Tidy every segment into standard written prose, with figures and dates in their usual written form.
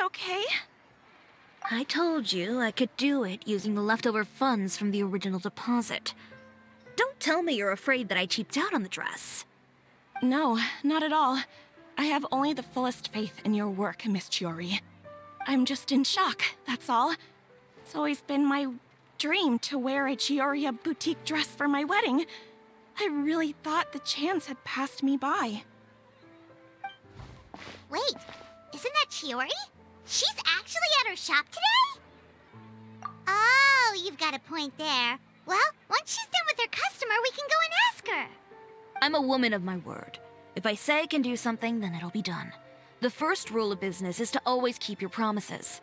okay? I told you I could do it using the leftover funds from the original deposit. Don't tell me you're afraid that I cheaped out on the dress. No, not at all. I have only the fullest faith in your work, Miss Chiori. I'm just in shock, that's all. It's always been my dream to wear a Chioria boutique dress for my wedding. I really thought the chance had passed me by. Wait, isn't that Chiori? She's actually at her shop today? Oh, you've got a point there. Well, once she's done with her customer, we can go and ask her. I'm a woman of my word. If I say I can do something, then it'll be done. The first rule of business is to always keep your promises.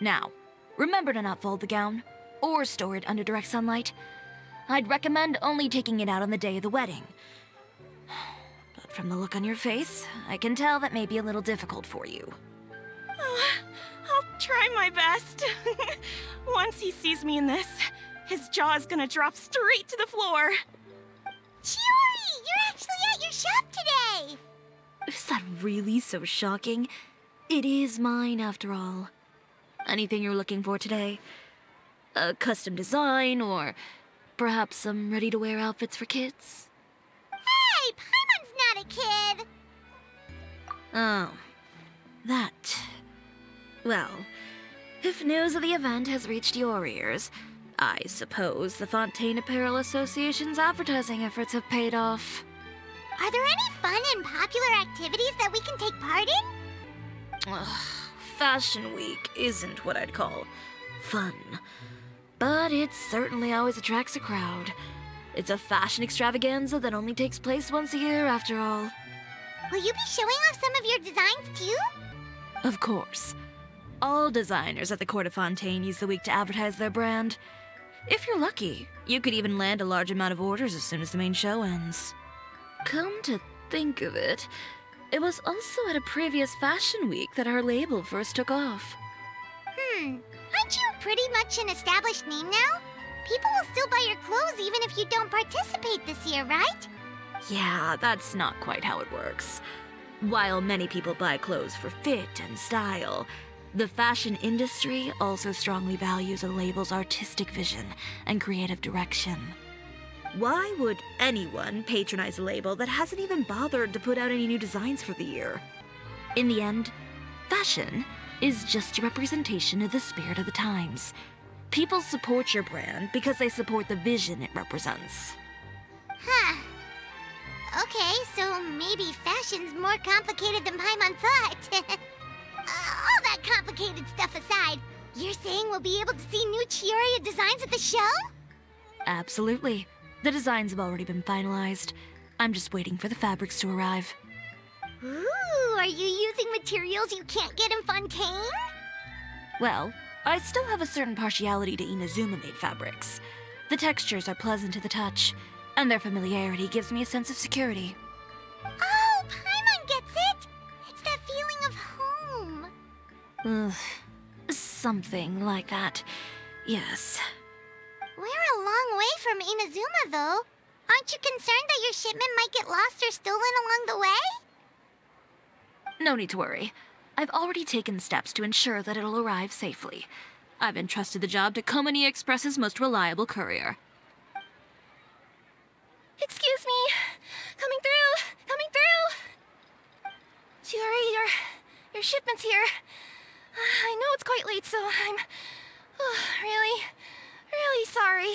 Now, remember to not fold the gown, or store it under direct sunlight. I'd recommend only taking it out on the day of the wedding. But from the look on your face, I can tell that may be a little difficult for you. I'll try my best. Once he sees me in this, his jaw is gonna drop straight to the floor. Chiori, you're actually at your shop today! Is that really so shocking? It is mine, after all. Anything you're looking for today? A custom design, or perhaps some ready-to-wear outfits for kids? Hey, Paimon's not a kid! Oh, that. Well, if news of the event has reached your ears, I suppose the Fontaine Apparel Association's advertising efforts have paid off. Are there any fun and popular activities that we can take part in? Ugh, Fashion Week isn't what I'd call fun. But it certainly always attracts a crowd. It's a fashion extravaganza that only takes place once a year, after all. Will you be showing off some of your designs, too? Of course. All designers at the Court of Fontaine use the week to advertise their brand. If you're lucky, you could even land a large amount of orders as soon as the main show ends. Come to think of it, it was also at a previous Fashion Week that our label first took off. Aren't you pretty much an established name now? People will still buy your clothes even if you don't participate this year, right? Yeah, that's not quite how it works. While many people buy clothes for fit and style, the fashion industry also strongly values a label's artistic vision and creative direction. Why would anyone patronize a label that hasn't even bothered to put out any new designs for the year? In the end, fashion is just a representation of the spirit of the times. People support your brand because they support the vision it represents. Huh. Okay, so maybe fashion's more complicated than Paimon thought. All that complicated stuff aside, you're saying we'll be able to see new Chioria designs at the show? Absolutely. The designs have already been finalized. I'm just waiting for the fabrics to arrive. Ooh, are you using materials you can't get in Fontaine? Well, I still have a certain partiality to Inazuma-made fabrics. The textures are pleasant to the touch, and their familiarity gives me a sense of security. Oh, Paimon gets it! It's that feeling of home. Ugh, something like that. Yes. We're a long way from Inazuma, though. Aren't you concerned that your shipment might get lost or stolen along the way? No need to worry. I've already taken steps to ensure that it'll arrive safely. I've entrusted the job to Komani Express's most reliable courier. Excuse me. Coming through! Coming through! Chiori, your shipment's here. I know it's quite late, so I'm really sorry.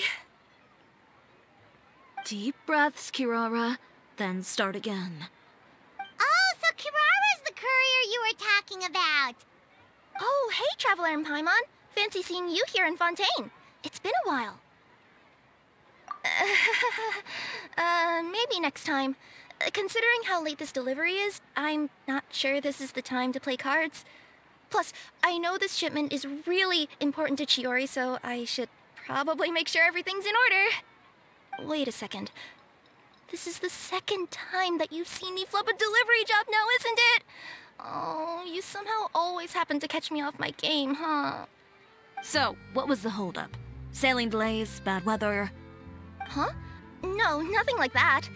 Deep breaths, Kirara, then start again. Oh, so Kirara's the courier you were talking about. Oh, hey, Traveler and Paimon. Fancy seeing you here in Fontaine. It's been a while. Maybe next time. Considering how late this delivery is, I'm not sure this is the time to play cards. Plus, I know this shipment is really important to Chiori, so I should probably make sure everything's in order. Wait a second. This is the second time that you've seen me flub a delivery job now, isn't it? Oh, you somehow always happen to catch me off my game, huh? So, what was the holdup? Sailing delays, bad weather? Huh? No, nothing like that.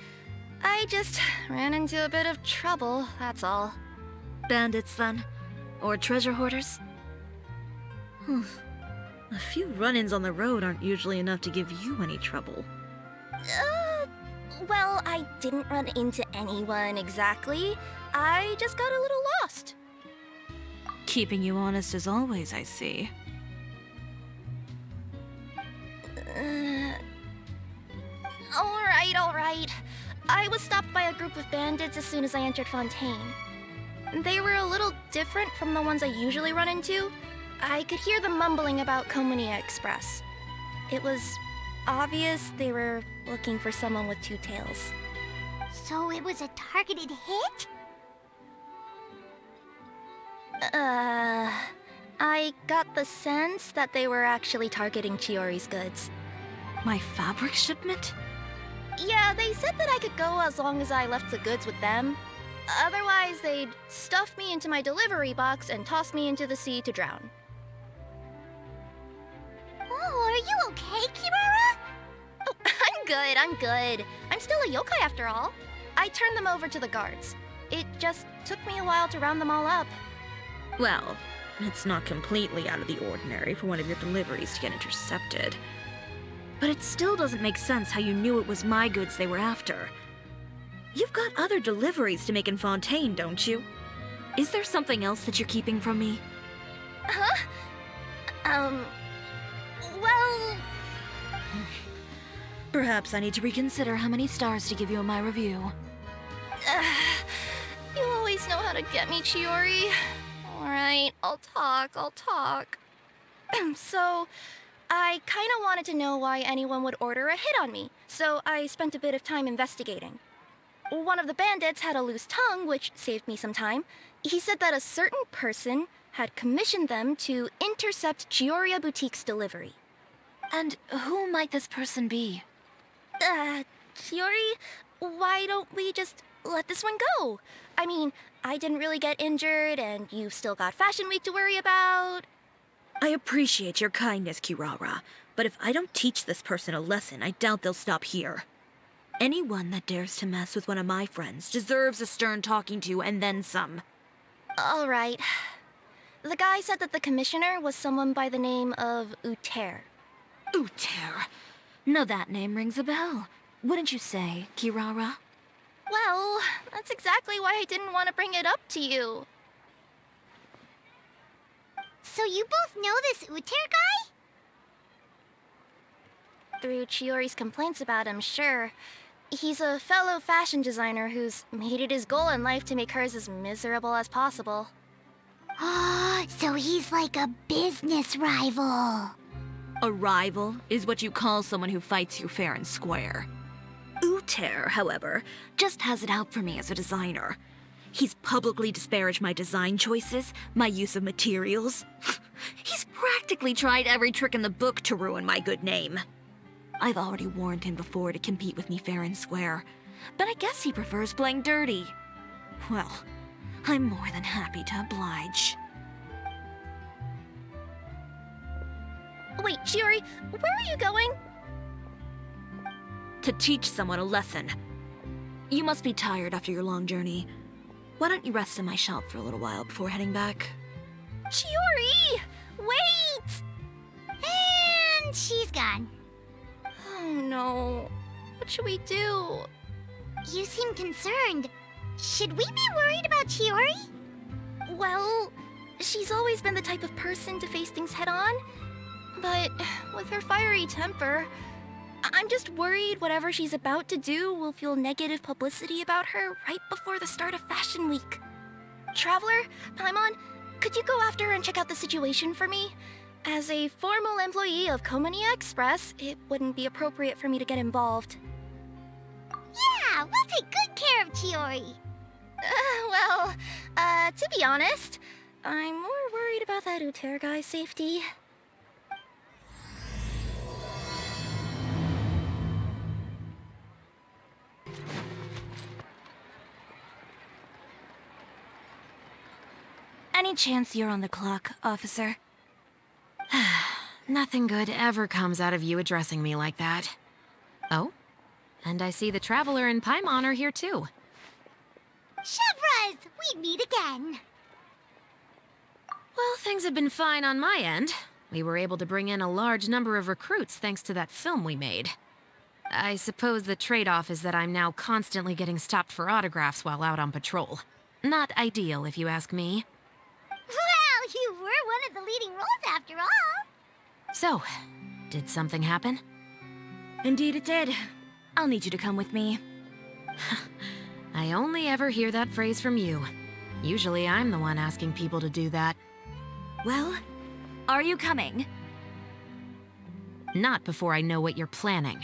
I just ran into a bit of trouble, that's all. Bandits, then? Or treasure hoarders? A few run-ins on the road aren't usually enough to give you any trouble. Well, I didn't run into anyone exactly. I just got a little lost. Keeping you honest as always, I see. Alright. I was stopped by a group of bandits as soon as I entered Fontaine. They were a little different from the ones I usually run into. I could hear them mumbling about Komunia Express. It was obvious they were looking for someone with two tails. So it was a targeted hit? I got the sense that they were actually targeting Chiori's goods. My fabric shipment? Yeah, they said that I could go as long as I left the goods with them. Otherwise, they'd stuff me into my delivery box and toss me into the sea to drown. Oh, are you okay, Kirara? Oh, I'm good. I'm still a yokai after all. I turned them over to the guards. It just took me a while to round them all up. Well, it's not completely out of the ordinary for one of your deliveries to get intercepted. But it still doesn't make sense how you knew it was my goods they were after. You've got other deliveries to make in Fontaine, don't you? Is there something else that you're keeping from me? Huh? Well... Perhaps I need to reconsider how many stars to give you in my review. You always know how to get me, Chiori. Alright, I'll talk. So, I kinda wanted to know why anyone would order a hit on me, so I spent a bit of time investigating. One of the bandits had a loose tongue, which saved me some time. He said that a certain person had commissioned them to intercept Cisoria Boutique's delivery. And who might this person be? Chiori, why don't we just let this one go? I mean, I didn't really get injured, and you've still got Fashion Week to worry about. I appreciate your kindness, Kirara, but if I don't teach this person a lesson, I doubt they'll stop here. Anyone that dares to mess with one of my friends deserves a stern talking to and then some. All right. The guy said that the commissioner was someone by the name of Uter. Uter. Now that name rings a bell. Wouldn't you say, Kirara? Well, that's exactly why I didn't want to bring it up to you. So you both know this Uter guy? Through Chiori's complaints about him, sure. He's a fellow fashion designer who's made it his goal in life to make hers as miserable as possible. Oh, so he's like a business rival. A rival is what you call someone who fights you fair and square. Uter, however, just has it out for me as a designer. He's publicly disparaged my design choices, my use of materials. He's practically tried every trick in the book to ruin my good name. I've already warned him before to compete with me fair and square, but I guess he prefers playing dirty. Well, I'm more than happy to oblige. Wait, Chiori, where are you going? To teach someone a lesson. You must be tired after your long journey. Why don't you rest in my shop for a little while before heading back? Chiori! Wait! And she's gone. Oh no. What should we do? You seem concerned. Should we be worried about Chiori? Well, she's always been the type of person to face things head on. But with her fiery temper, I'm just worried whatever she's about to do will fuel negative publicity about her right before the start of Fashion Week. Traveler, Paimon, could you go after her and check out the situation for me? As a formal employee of Komunia Express, it wouldn't be appropriate for me to get involved. Yeah, we'll take good care of Chiori. To be honest, I'm more worried about that Uter guy's safety. Any chance you're on the clock, officer? Nothing good ever comes out of you addressing me like that. Oh, and I see the Traveler and Paimon are here too. Chevras, we meet again. Things have been fine on my end. We were able to bring in a large number of recruits thanks to that film we made. I suppose the trade-off is that I'm now constantly getting stopped for autographs while out on patrol. Not ideal, if you ask me. Well, you were one of the leading roles after all. So, did something happen? Indeed it did. I'll need you to come with me. I only ever hear that phrase from you. Usually I'm the one asking people to do that. Well, are you coming? Not before I know what you're planning.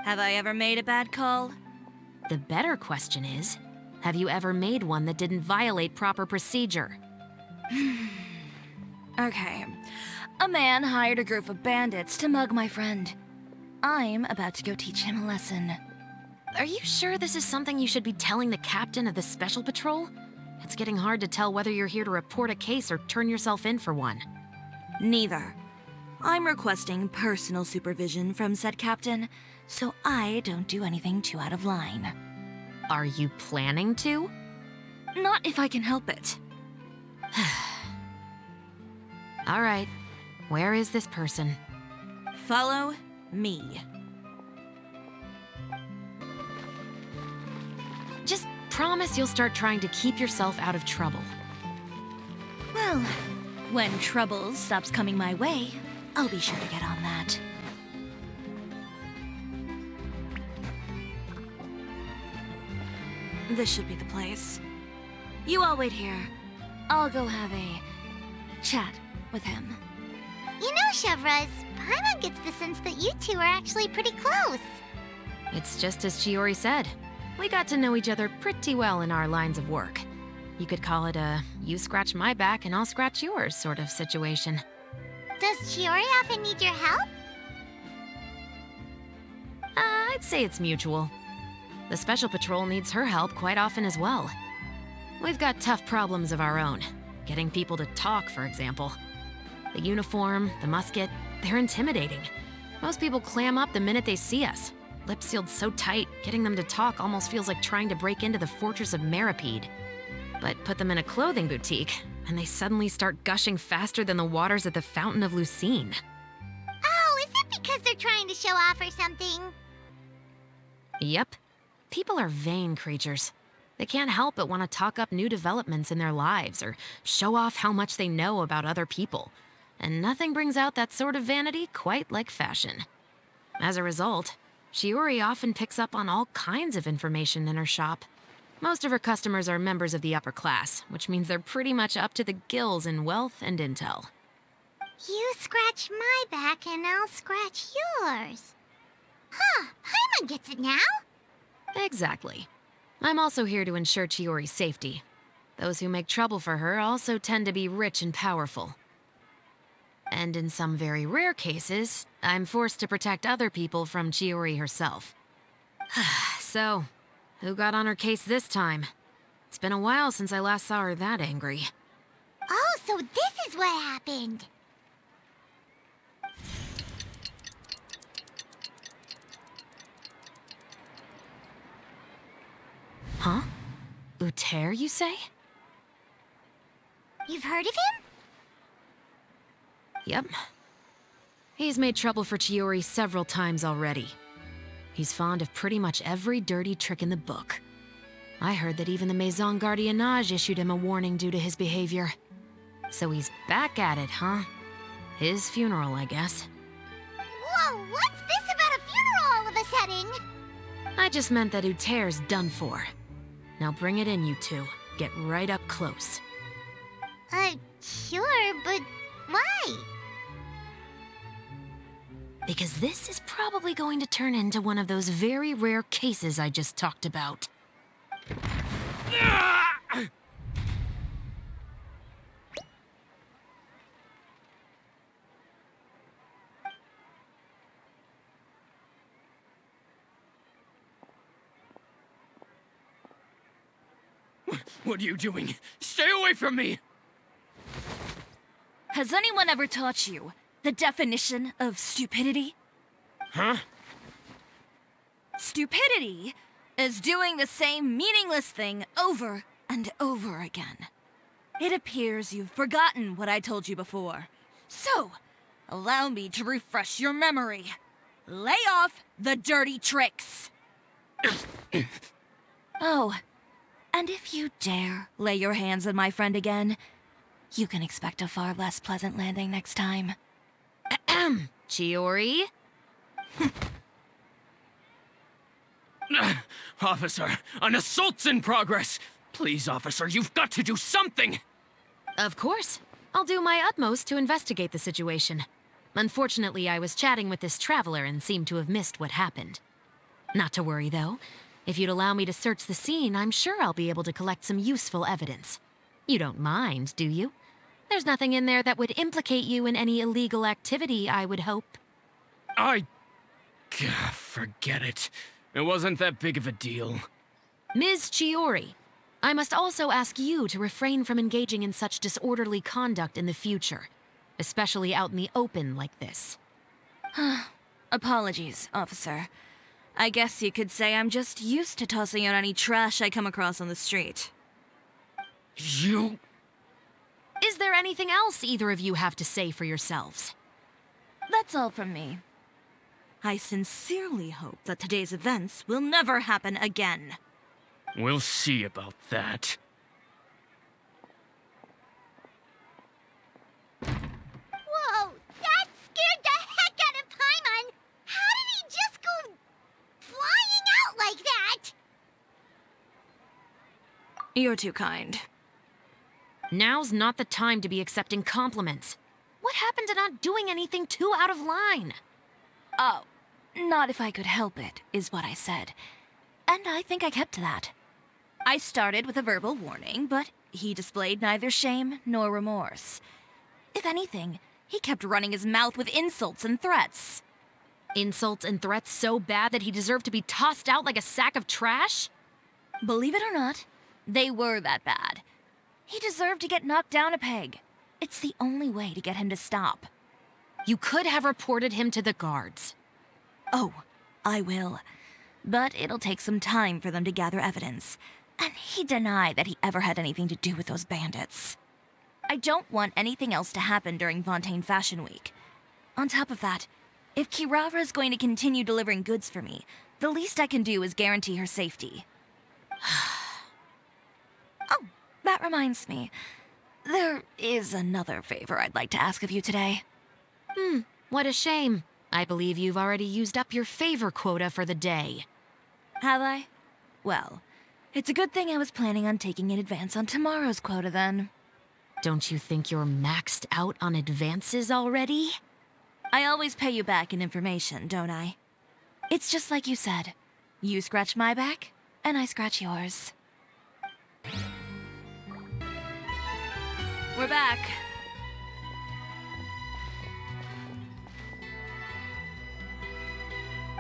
Have I ever made a bad call? The better question is, have you ever made one that didn't violate proper procedure? Okay. A man hired a group of bandits to mug my friend. I'm about to go teach him a lesson. Are you sure this is something you should be telling the captain of the special patrol? It's getting hard to tell whether you're here to report a case or turn yourself in for one. Neither. I'm requesting personal supervision from said captain, so I don't do anything too out of line. Are you planning to? Not if I can help it. All right. Where is this person? Follow me. Just promise you'll start trying to keep yourself out of trouble. Well, when trouble stops coming my way, I'll be sure to get on that. This should be the place. You all wait here. I'll go have a chat with him. You know, Chevraz, Paimon gets the sense that you two are actually pretty close. It's just as Chiori said. We got to know each other pretty well in our lines of work. You could call it a you scratch my back and I'll scratch yours sort of situation. Does Chiori often need your help? I'd say it's mutual. The Special Patrol needs her help quite often as well. We've got tough problems of our own. Getting people to talk, for example. The uniform, the musket, they're intimidating. Most people clam up the minute they see us. Lips sealed so tight, getting them to talk almost feels like trying to break into the fortress of Meripede. But put them in a clothing boutique, and they suddenly start gushing faster than the waters at the Fountain of Lucine. Oh, is it because they're trying to show off or something? Yep. People are vain creatures. They can't help but want to talk up new developments in their lives or show off how much they know about other people. And nothing brings out that sort of vanity quite like fashion. As a result, Chiori often picks up on all kinds of information in her shop. Most of her customers are members of the upper class, which means they're pretty much up to the gills in wealth and intel. You scratch my back and I'll scratch yours. Huh, Paimon gets it now? Exactly. I'm also here to ensure Chiori's safety. Those who make trouble for her also tend to be rich and powerful. And in some very rare cases, I'm forced to protect other people from Chiori herself. So, who got on her case this time? It's been a while since I last saw her that angry. Oh, so this is what happened. Huh? Uter, you say? You've heard of him? Yep. He's made trouble for Chiori several times already. He's fond of pretty much every dirty trick in the book. I heard that even the Maison Gardiennage issued him a warning due to his behavior. So he's back at it, huh? His funeral, I guess. Whoa, what's this about a funeral all of a sudden? I just meant that Uter's done for. Now bring it in, you two. Get right up close. Sure, but why? Because this is probably going to turn into one of those very rare cases I just talked about. What are you doing? Stay away from me! Has anyone ever taught you the definition of stupidity? Huh? Stupidity is doing the same meaningless thing over and over again. It appears you've forgotten what I told you before. So, allow me to refresh your memory. Lay off the dirty tricks. Oh, and if you dare lay your hands on my friend again, you can expect a far less pleasant landing next time. Chiori? Officer, an assault's in progress! Please, officer, you've got to do something! Of course. I'll do my utmost to investigate the situation. Unfortunately, I was chatting with this traveler and seemed to have missed what happened. Not to worry, though. If you'd allow me to search the scene, I'm sure I'll be able to collect some useful evidence. You don't mind, do you? There's nothing in there that would implicate you in any illegal activity, I would hope. Forget it. It wasn't that big of a deal. Ms. Chiori, I must also ask you to refrain from engaging in such disorderly conduct in the future, especially out in the open like this. Apologies, officer. I guess you could say I'm just used to tossing out any trash I come across on the street. You... Is there anything else either of you have to say for yourselves? That's all from me. I sincerely hope that today's events will never happen again. We'll see about that. Whoa, that scared the heck out of Paimon! How did he just go flying out like that? You're too kind. Now's not the time to be accepting compliments. What happened to not doing anything too out of line? Oh, not if I could help it, is what I said. And I think I kept to that. I started with a verbal warning, but he displayed neither shame nor remorse. If anything, he kept running his mouth with insults and threats. Insults and threats so bad that he deserved to be tossed out like a sack of trash? Believe it or not, they were that bad. He deserved to get knocked down a peg. It's the only way to get him to stop. You could have reported him to the guards. Oh, I will. But it'll take some time for them to gather evidence. And he denied that he ever had anything to do with those bandits. I don't want anything else to happen during Fontaine Fashion Week. On top of that, if Kirara is going to continue delivering goods for me, the least I can do is guarantee her safety. Oh, that reminds me. There is another favor I'd like to ask of you today. What a shame. I believe you've already used up your favor quota for the day. Have I? Well, it's a good thing I was planning on taking an advance on tomorrow's quota then. Don't you think you're maxed out on advances already? I always pay you back in information, don't I? It's just like you said. You scratch my back, and I scratch yours. We're back.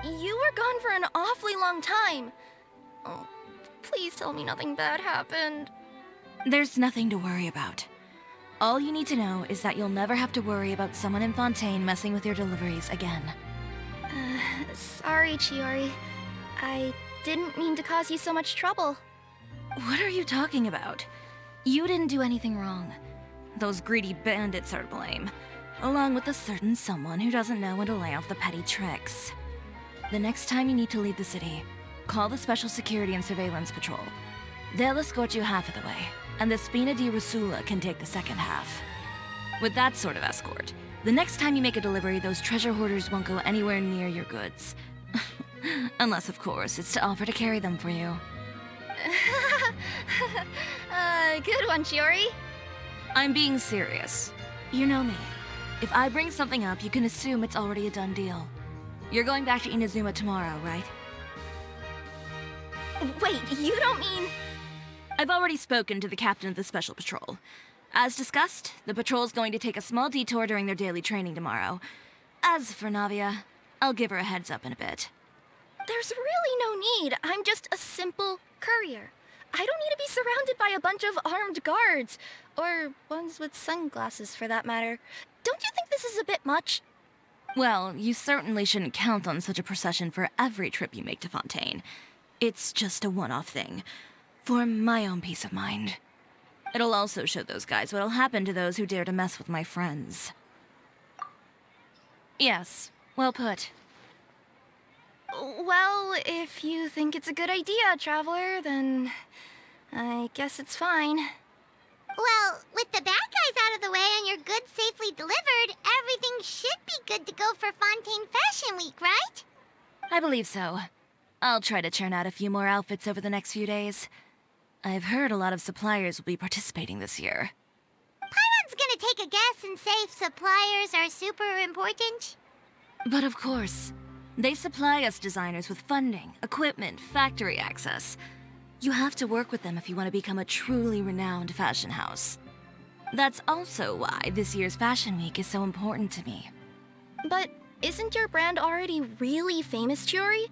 You were gone for an awfully long time. Oh, please tell me nothing bad happened. There's nothing to worry about. All you need to know is that you'll never have to worry about someone in Fontaine messing with your deliveries again. Sorry, Chiori. I didn't mean to cause you so much trouble. What are you talking about? You didn't do anything wrong. Those greedy bandits are to blame, along with a certain someone who doesn't know when to lay off the petty tricks. The next time you need to leave the city, call the Special Security and Surveillance Patrol. They'll escort you half of the way, and the Spina di Rusula can take the second half. With that sort of escort, the next time you make a delivery, those treasure hoarders won't go anywhere near your goods. Unless, of course, it's to offer to carry them for you. Good one, Chiori. I'm being serious. You know me. If I bring something up, you can assume it's already a done deal. You're going back to Inazuma tomorrow, right? Wait, you don't mean... I've already spoken to the captain of the Special Patrol. As discussed, the patrol's going to take a small detour during their daily training tomorrow. As for Navia, I'll give her a heads up in a bit. There's really no need. I'm just a simple courier. I don't need to be surrounded by a bunch of armed guards. Or ones with sunglasses, for that matter. Don't you think this is a bit much? Well, you certainly shouldn't count on such a procession for every trip you make to Fontaine. It's just a one-off thing. For my own peace of mind. It'll also show those guys what'll happen to those who dare to mess with my friends. Yes, well put. Well, if you think it's a good idea, Traveler, then I guess it's fine. Well, with the bad guys out of the way and your goods safely delivered, everything should be good to go for Fontaine Fashion Week, right? I believe so. I'll try to churn out a few more outfits over the next few days. I've heard a lot of suppliers will be participating this year. Paimon's gonna take a guess and say suppliers are super important. But of course, they supply us designers with funding, equipment, factory access. You have to work with them if you want to become a truly renowned fashion house. That's also why this year's Fashion Week is so important to me. But isn't your brand already really famous, Chiori?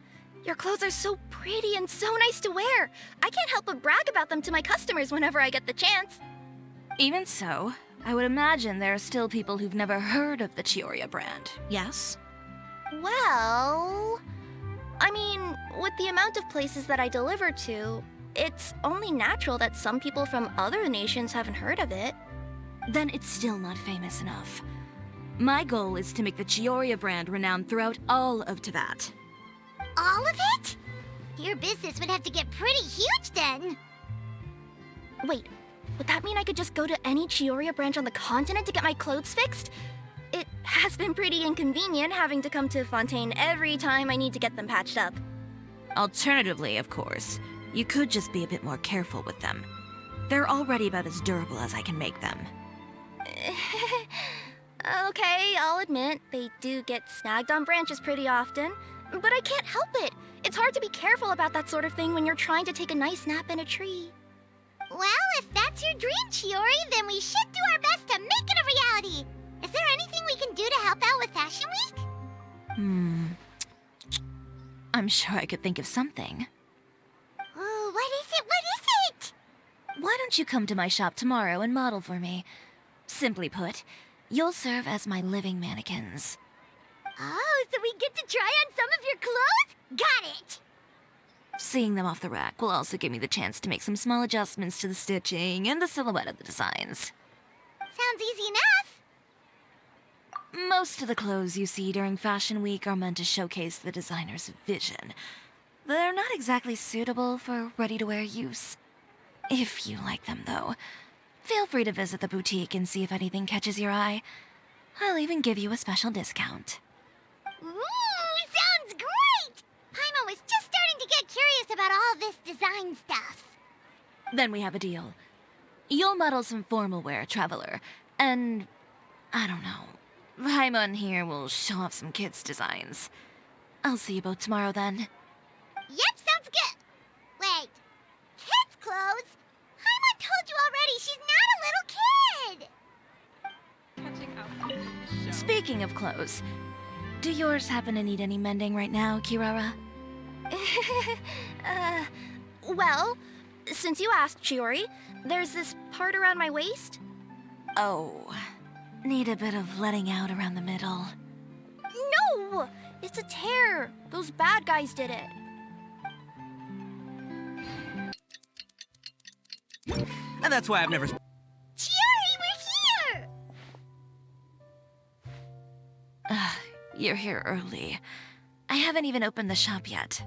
Your clothes are so pretty and so nice to wear. I can't help but brag about them to my customers whenever I get the chance. Even so, I would imagine there are still people who've never heard of the Cisoria brand, yes? Well, I mean, with the amount of places that I deliver to, it's only natural that some people from other nations haven't heard of it. Then it's still not famous enough. My goal is to make the Cisoria brand renowned throughout all of Teyvat. All of it? Your business would have to get pretty huge then. Wait, would that mean I could just go to any Cisoria branch on the continent to get my clothes fixed? It has been pretty inconvenient having to come to Fontaine every time I need to get them patched up. Alternatively, of course, you could just be a bit more careful with them. They're already about as durable as I can make them. Okay, I'll admit, they do get snagged on branches pretty often, but I can't help it. It's hard to be careful about that sort of thing when you're trying to take a nice nap in a tree. Well, if that's your dream, Chiori, then we should do our best to make it a reality. Is there anything we can do to help out with Fashion Week? I'm sure I could think of something. Ooh, what is it? What is it? Why don't you come to my shop tomorrow and model for me? Simply put, you'll serve as my living mannequins. Oh, so we get to try on some of your clothes? Got it! Seeing them off the rack will also give me the chance to make some small adjustments to the stitching and the silhouette of the designs. Sounds easy enough. Most of the clothes you see during Fashion Week are meant to showcase the designer's vision. They're not exactly suitable for ready-to-wear use. If you like them, though, feel free to visit the boutique and see if anything catches your eye. I'll even give you a special discount. Ooh, sounds great! Paimon was just starting to get curious about all this design stuff. Then we have a deal. You'll model some formal wear, Traveler, and I don't know. Paimon here will show off some kids' designs. I'll see you both tomorrow then. Yep, sounds good. Wait, kids' clothes? Paimon told you already she's not a little kid! Catching up with the show. Speaking of clothes, do yours happen to need any mending right now, Kirara? Well, since you asked, Chiori, there's this part around my waist. Oh, need a bit of letting out around the middle. No! It's a tear. Those bad guys did it. And that's why I've never... Chiori, we're here! You're here early. I haven't even opened the shop yet.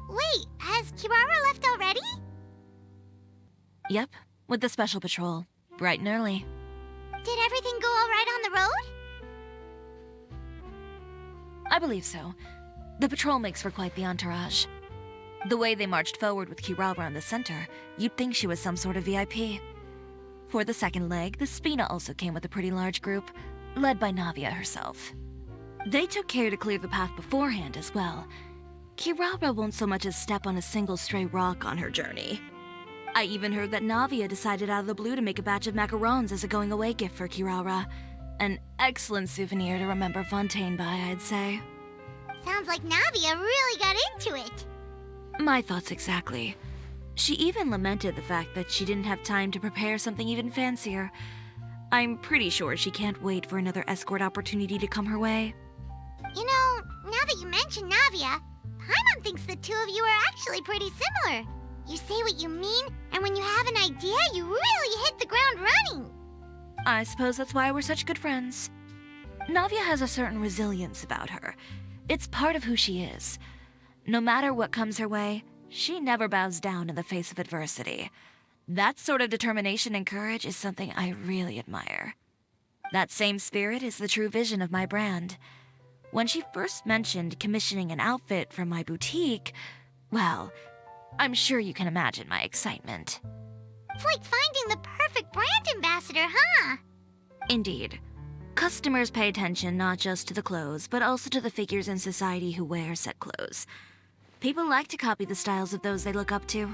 Wait, has Kirara left already? Yep, with the special patrol. Bright and early. Did everything go all right on the road? I believe so. The patrol makes for quite the entourage. The way they marched forward with Kirara in the center, you'd think she was some sort of VIP. For the second leg, the Spina also came with a pretty large group, led by Navia herself. They took care to clear the path beforehand as well. Kirara won't so much as step on a single stray rock on her journey. I even heard that Navia decided out of the blue to make a batch of macarons as a going-away gift for Kirara. An excellent souvenir to remember Fontaine by, I'd say. Sounds like Navia really got into it. My thoughts exactly. She even lamented the fact that she didn't have time to prepare something even fancier. I'm pretty sure she can't wait for another escort opportunity to come her way. You know, now that you mention Navia, Paimon thinks the two of you are actually pretty similar. You say what you mean, and when you have an idea, you really hit the ground running. I suppose that's why we're such good friends. Navia has a certain resilience about her. It's part of who she is. No matter what comes her way, she never bows down in the face of adversity. That sort of determination and courage is something I really admire. That same spirit is the true vision of my brand. When she first mentioned commissioning an outfit from my boutique, well, I'm sure you can imagine my excitement. It's like finding the perfect brand ambassador, huh? Indeed. Customers pay attention not just to the clothes, but also to the figures in society who wear said clothes. People like to copy the styles of those they look up to.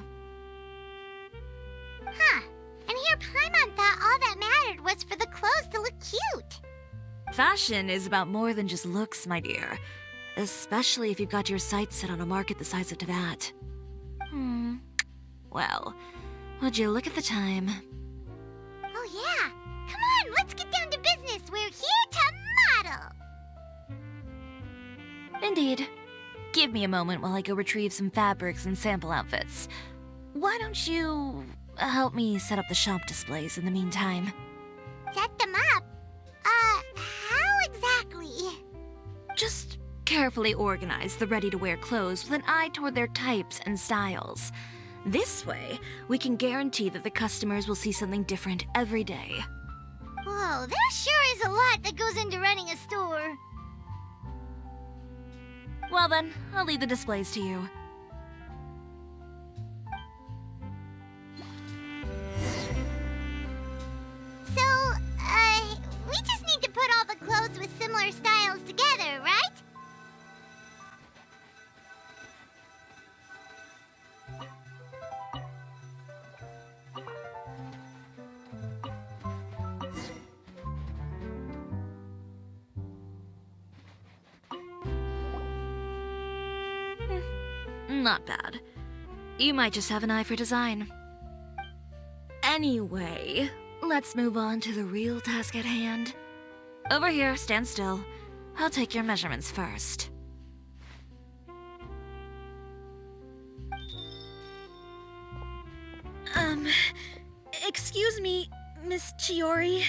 Huh. And here Paimon thought all that mattered was for the clothes to look cute. Fashion is about more than just looks, my dear. Especially if you've got your sights set on a market the size of Teyvat. Well, would you look at the time? Oh yeah. Come on, let's get down to business. We're here to model. Indeed. Give me a moment while I go retrieve some fabrics and sample outfits. Why don't you help me set up the shop displays in the meantime? Set them up? How exactly? Just carefully organize the ready-to-wear clothes with an eye toward their types and styles. This way, we can guarantee that the customers will see something different every day. Whoa, there sure is a lot that goes into running a store. Well then, I'll leave the displays to you. So, we just need to put all the clothes with similar styles together, right? Not bad. You might just have an eye for design. Anyway, let's move on to the real task at hand. Over here, stand still. I'll take your measurements first. Excuse me, Miss Chiori.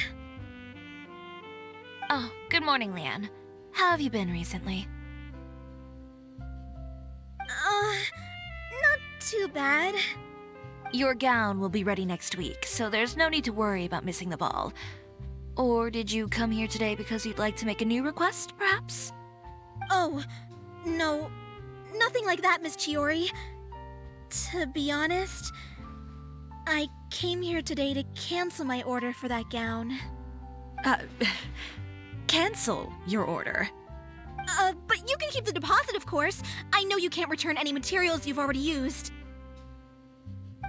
Oh, good morning, Leanne. How have you been recently? Not too bad. Your gown will be ready next week, so there's no need to worry about missing the ball. Or did you come here today because you'd like to make a new request, perhaps? Oh, no. Nothing like that, Miss Chiori. To be honest, I came here today to cancel my order for that gown. Cancel your order. But you can keep the deposit, of course. I know you can't return any materials you've already used.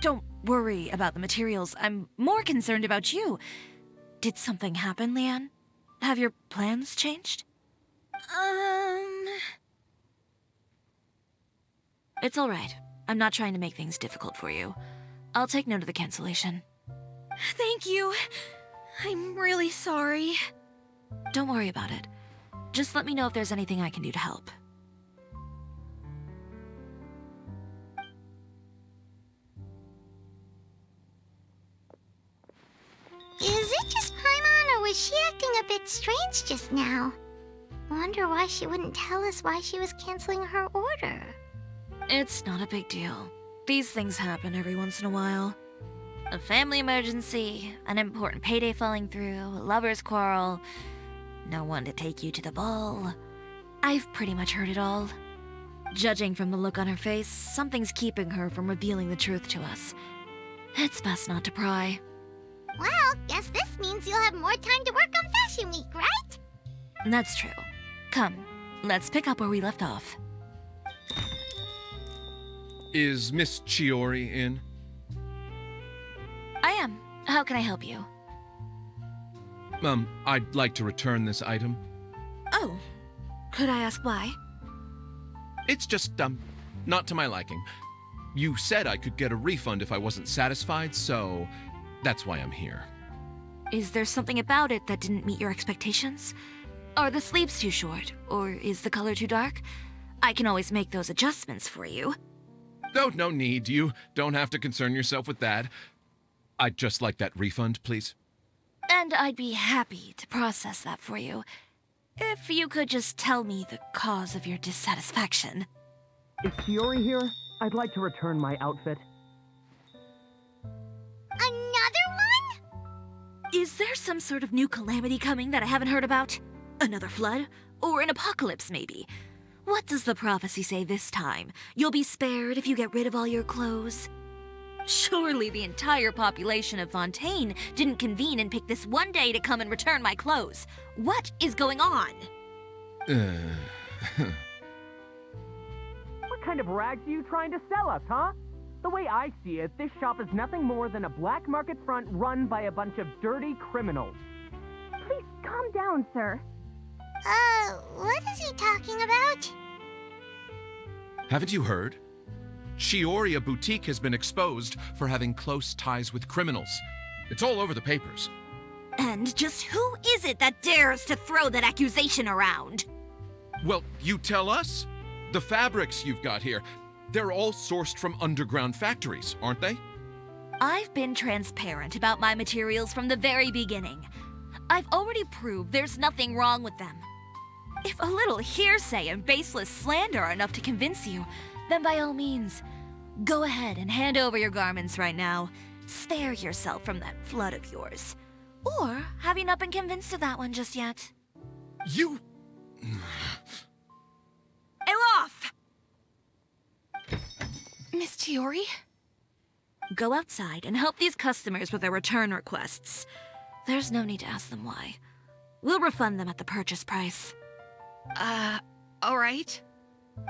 Don't worry about the materials. I'm more concerned about you. Did something happen, Leanne? Have your plans changed? It's all right. I'm not trying to make things difficult for you. I'll take note of the cancellation. Thank you. I'm really sorry. Don't worry about it. Just let me know if there's anything I can do to help. Is it just Paimon, or was she acting a bit strange just now? Wonder why she wouldn't tell us why she was canceling her order. It's not a big deal. These things happen every once in a while. A family emergency, an important payday falling through, a lover's quarrel, no one to take you to the ball. I've pretty much heard it all. Judging from the look on her face, something's keeping her from revealing the truth to us. It's best not to pry. Well, guess this means you'll have more time to work on Fashion Week, right? That's true. Come, let's pick up where we left off. Is Miss Chiori in? I am. How can I help you? I'd like to return this item. Oh, could I ask why? It's just, not to my liking. You said I could get a refund if I wasn't satisfied, so that's why I'm here. Is there something about it that didn't meet your expectations? Are the sleeves too short, or is the color too dark? I can always make those adjustments for you. Oh, no need. You don't have to concern yourself with that. I'd just like that refund, please. And I'd be happy to process that for you. If you could just tell me the cause of your dissatisfaction. Is Chiori here? I'd like to return my outfit. Another one? Is there some sort of new calamity coming that I haven't heard about? Another flood? Or an apocalypse, maybe? What does the prophecy say this time? You'll be spared if you get rid of all your clothes? Surely the entire population of Fontaine didn't convene and pick this one day to come and return my clothes. What is going on? What kind of rags are you trying to sell us, huh? The way I see it, this shop is nothing more than a black market front run by a bunch of dirty criminals. Please calm down, sir. What is he talking about? Haven't you heard? Cisoria Boutique has been exposed for having close ties with criminals. It's all over the papers. And just who is it that dares to throw that accusation around? Well, you tell us. The fabrics you've got here, they're all sourced from underground factories, aren't they? I've been transparent about my materials from the very beginning. I've already proved there's nothing wrong with them. If a little hearsay and baseless slander are enough to convince you, then by all means, go ahead and hand over your garments right now. Spare yourself from that flood of yours. Or have you not been convinced of that one just yet? You... Elof! Miss Chiori? Go outside and help these customers with their return requests. There's no need to ask them why. We'll refund them at the purchase price. Alright.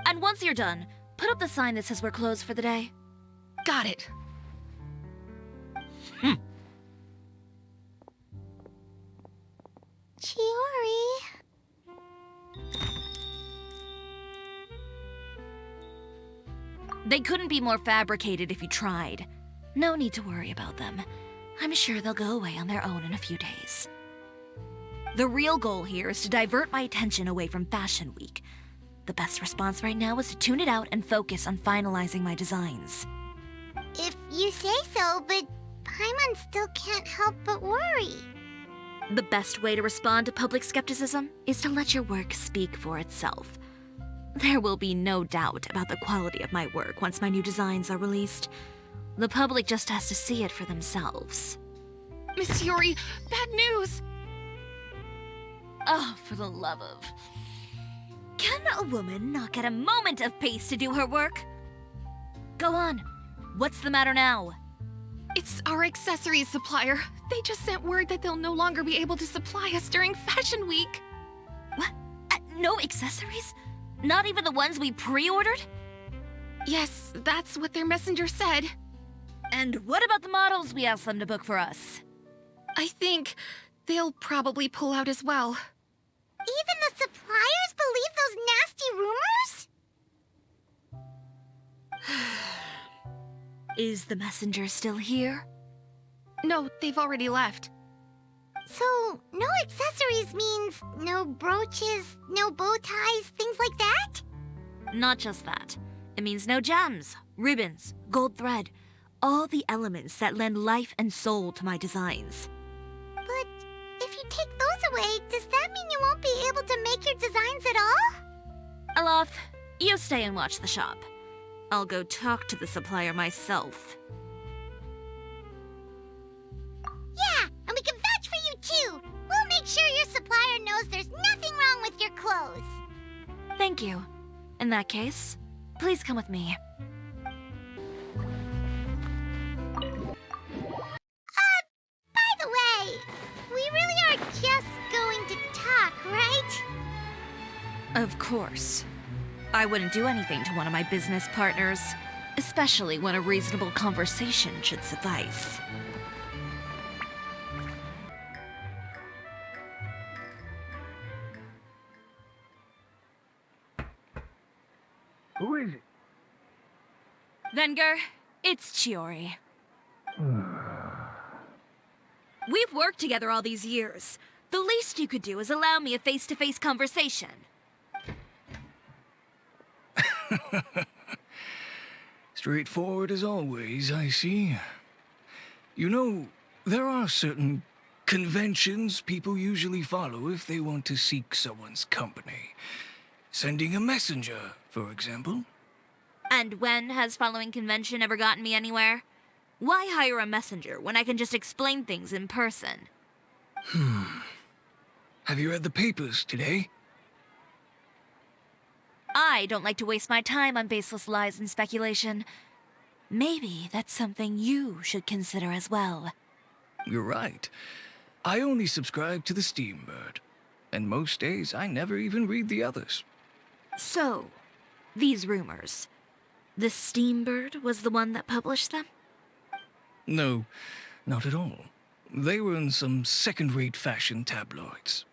And once you're done, put up the sign that says we're closed for the day. Got it. Chiori. They couldn't be more fabricated if you tried. No need to worry about them. I'm sure they'll go away on their own in a few days. The real goal here is to divert my attention away from Fashion Week. The best response right now is to tune it out and focus on finalizing my designs. If you say so, but Paimon still can't help but worry. The best way to respond to public skepticism is to let your work speak for itself. There will be no doubt about the quality of my work once my new designs are released. The public just has to see it for themselves. Miss Chiori, bad news! Oh, for the love of... Can a woman not get a moment of peace to do her work? Go on. What's the matter now? It's our accessories supplier. They just sent word that they'll no longer be able to supply us during Fashion Week. What? No accessories? Not even the ones we pre-ordered? Yes, that's what their messenger said. And what about the models we asked them to book for us? I think they'll probably pull out as well. Even the suppliers believe those nasty rumors? Is the messenger still here? No, they've already left. So, no accessories means no brooches, no bow ties, things like that? Not just that. It means no gems, ribbons, gold thread, all the elements that lend life and soul to my designs. But if you take those away, does that mean you won't be able to make your designs at all? Alof, you stay and watch the shop. I'll go talk to the supplier myself. Yeah, and we can vouch for you too. We'll make sure your supplier knows there's nothing wrong with your clothes. Thank you. In that case, please come with me. By the way, we really are just going to talk, right? Of course. I wouldn't do anything to one of my business partners, especially when a reasonable conversation should suffice. Who is it? Venger, it's Chiori. We've worked together all these years. The least you could do is allow me a face-to-face conversation. Straightforward as always, I see. You know, there are certain conventions people usually follow if they want to seek someone's company. Sending a messenger, for example. And when has following convention ever gotten me anywhere? Why hire a messenger when I can just explain things in person? Have you read the papers today? I don't like to waste my time on baseless lies and speculation. Maybe that's something you should consider as well. You're right. I only subscribe to the Steambird. And most days, I never even read the others. So, these rumors. The Steambird was the one that published them? No, not at all. They were in some second-rate fashion tabloids.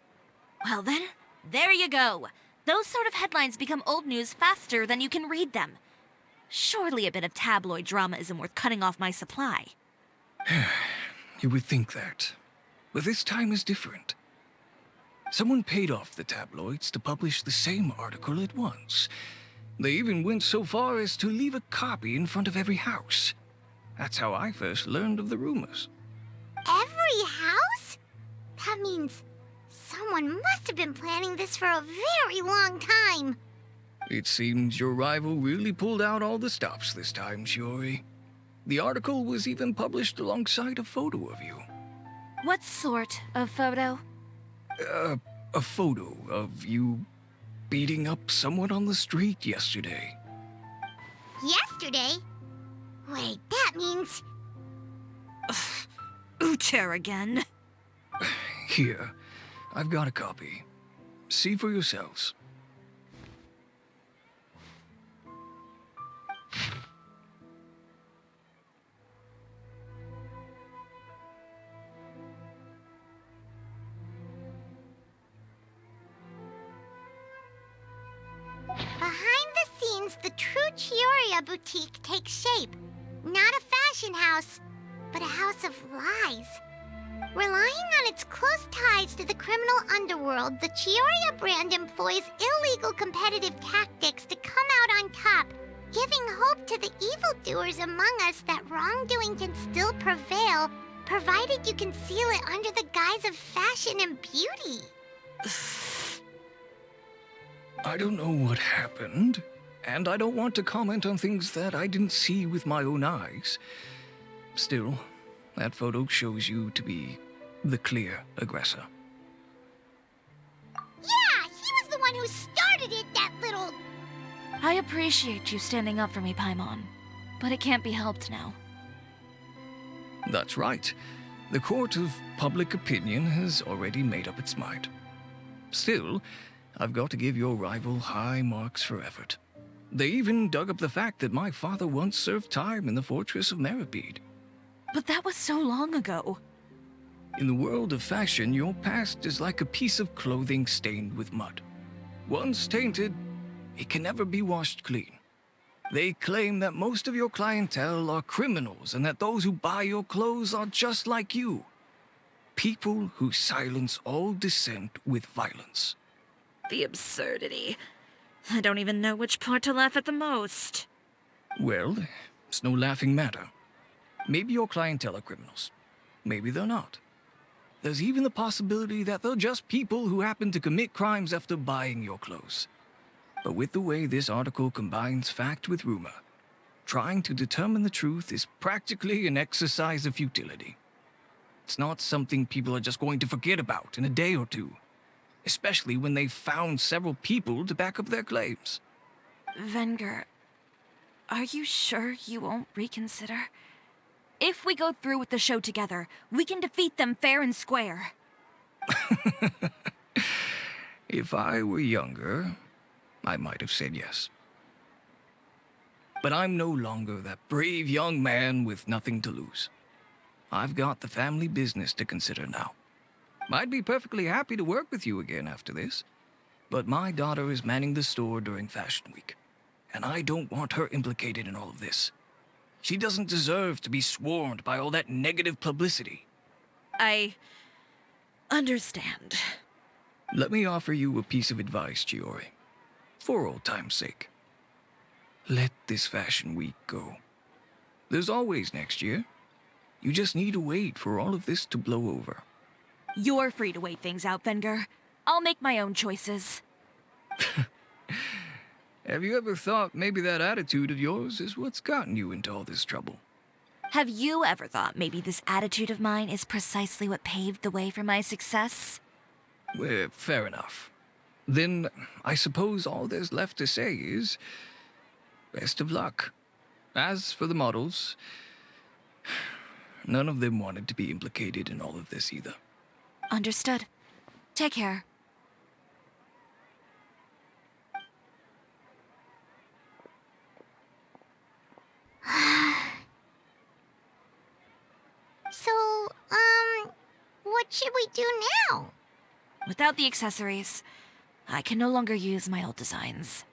Well then, there you go. Those sort of headlines become old news faster than you can read them. Surely a bit of tabloid drama isn't worth cutting off my supply. You would think that. But this time is different. Someone paid off the tabloids to publish the same article at once. They even went so far as to leave a copy in front of every house. That's how I first learned of the rumors. Every house? That means someone must have been planning this for a very long time. It seems your rival really pulled out all the stops this time, Chiori. The article was even published alongside a photo of you. What sort of photo? A photo of you beating up someone on the street yesterday. Yesterday? Wait, that means... Ucher again. Here, I've got a copy. See for yourselves. Behind the scenes, the true Cisoria boutique takes shape. Not a fashion house, but a house of lies. Relying on its close ties to the criminal underworld, the Cisoria brand employs illegal competitive tactics to come out on top, giving hope to the evildoers among us that wrongdoing can still prevail, provided you conceal it under the guise of fashion and beauty. I don't know what happened, and I don't want to comment on things that I didn't see with my own eyes. Still, that photo shows you to be the clear aggressor. Yeah, he was the one who started it, that little... I appreciate you standing up for me, Paimon, but it can't be helped now. That's right. The court of public opinion has already made up its mind. Still, I've got to give your rival high marks for effort. They even dug up the fact that my father once served time in the fortress of Meripede. But that was so long ago. In the world of fashion, your past is like a piece of clothing stained with mud. Once tainted, it can never be washed clean. They claim that most of your clientele are criminals and that those who buy your clothes are just like you. People who silence all dissent with violence. The absurdity. I don't even know which part to laugh at the most. Well, it's no laughing matter. Maybe your clientele are criminals. Maybe they're not. There's even the possibility that they're just people who happen to commit crimes after buying your clothes. But with the way this article combines fact with rumor, trying to determine the truth is practically an exercise of futility. It's not something people are just going to forget about in a day or two, especially when they've found several people to back up their claims. Venger, are you sure you won't reconsider? If we go through with the show together, we can defeat them fair and square. If I were younger, I might have said yes. But I'm no longer that brave young man with nothing to lose. I've got the family business to consider now. I'd be perfectly happy to work with you again after this, but my daughter is manning the store during Fashion Week, and I don't want her implicated in all of this. She doesn't deserve to be swarmed by all that negative publicity. I understand. Let me offer you a piece of advice, Chiori, for old time's sake. Let this fashion week go. There's always next year. You just need to wait for all of this to blow over. You're free to wait things out, Venger. I'll make my own choices. Have you ever thought maybe that attitude of yours is what's gotten you into all this trouble? Have you ever thought maybe this attitude of mine is precisely what paved the way for my success? Well, fair enough. Then I suppose all there's left to say is best of luck. As for the models, none of them wanted to be implicated in all of this either. Understood. Take care. So, what should we do now? Without the accessories, I can no longer use my old designs.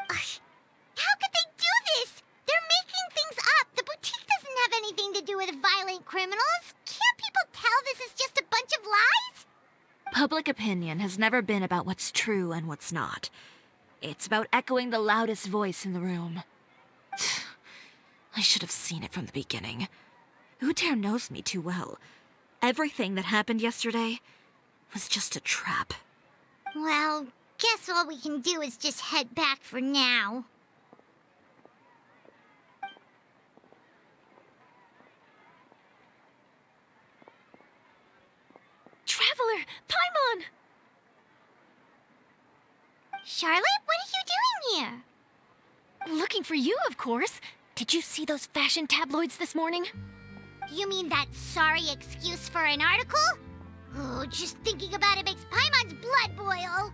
How could they do this? They're making things up. The boutique doesn't have anything to do with violent criminals. Can't people tell this is just a bunch of lies? Public opinion has never been about what's true and what's not. It's about echoing the loudest voice in the room. I should have seen it from the beginning. Uter knows me too well. Everything that happened yesterday was just a trap. Well, guess all we can do is just head back for now. Traveler! Paimon! Charlotte, what are you doing here? Looking for you, of course. Did you see those fashion tabloids this morning? You mean that sorry excuse for an article? Oh, just thinking about it makes Paimon's blood boil.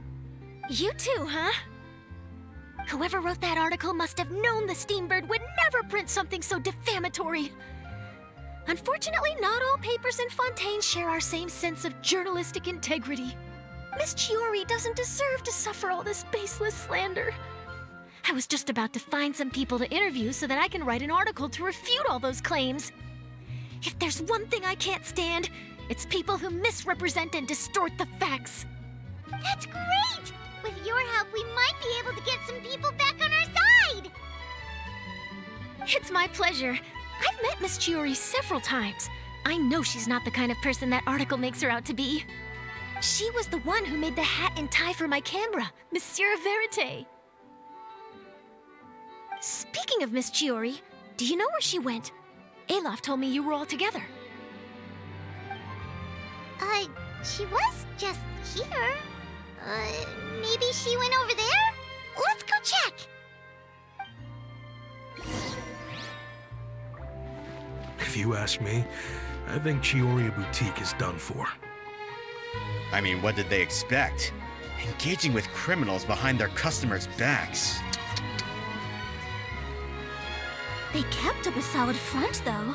You too, huh? Whoever wrote that article must have known the Steambird would never print something so defamatory. Unfortunately, not all papers in Fontaine share our same sense of journalistic integrity. Miss Chiori doesn't deserve to suffer all this baseless slander. I was just about to find some people to interview so that I can write an article to refute all those claims. If there's one thing I can't stand, it's people who misrepresent and distort the facts. That's great! With your help, we might be able to get some people back on our side! It's my pleasure. I've met Miss Chiori several times. I know she's not the kind of person that article makes her out to be. She was the one who made the hat and tie for my camera, Monsieur Verite. Speaking of Miss Chiori, do you know where she went? Alof told me you were all together. She was just here. Maybe she went over there? Let's go check! If you ask me, I think Chiori Boutique is done for. I mean, what did they expect? Engaging with criminals behind their customers' backs. They kept up a solid front, though.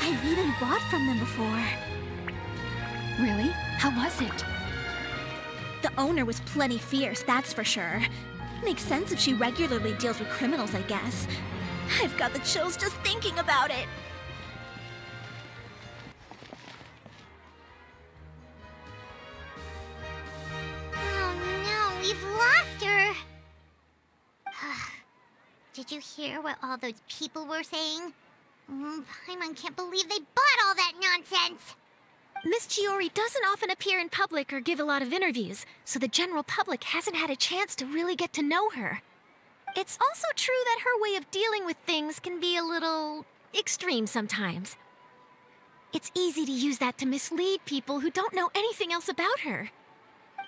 I've even bought from them before. Really? How was it? The owner was plenty fierce, that's for sure. Makes sense if she regularly deals with criminals, I guess. I've got the chills just thinking about it. Oh no, we've lost her! Did you hear what all those people were saying? Paimon can't believe they bought all that nonsense! Miss Chiori doesn't often appear in public or give a lot of interviews, so the general public hasn't had a chance to really get to know her. It's also true that her way of dealing with things can be a little extreme sometimes. It's easy to use that to mislead people who don't know anything else about her.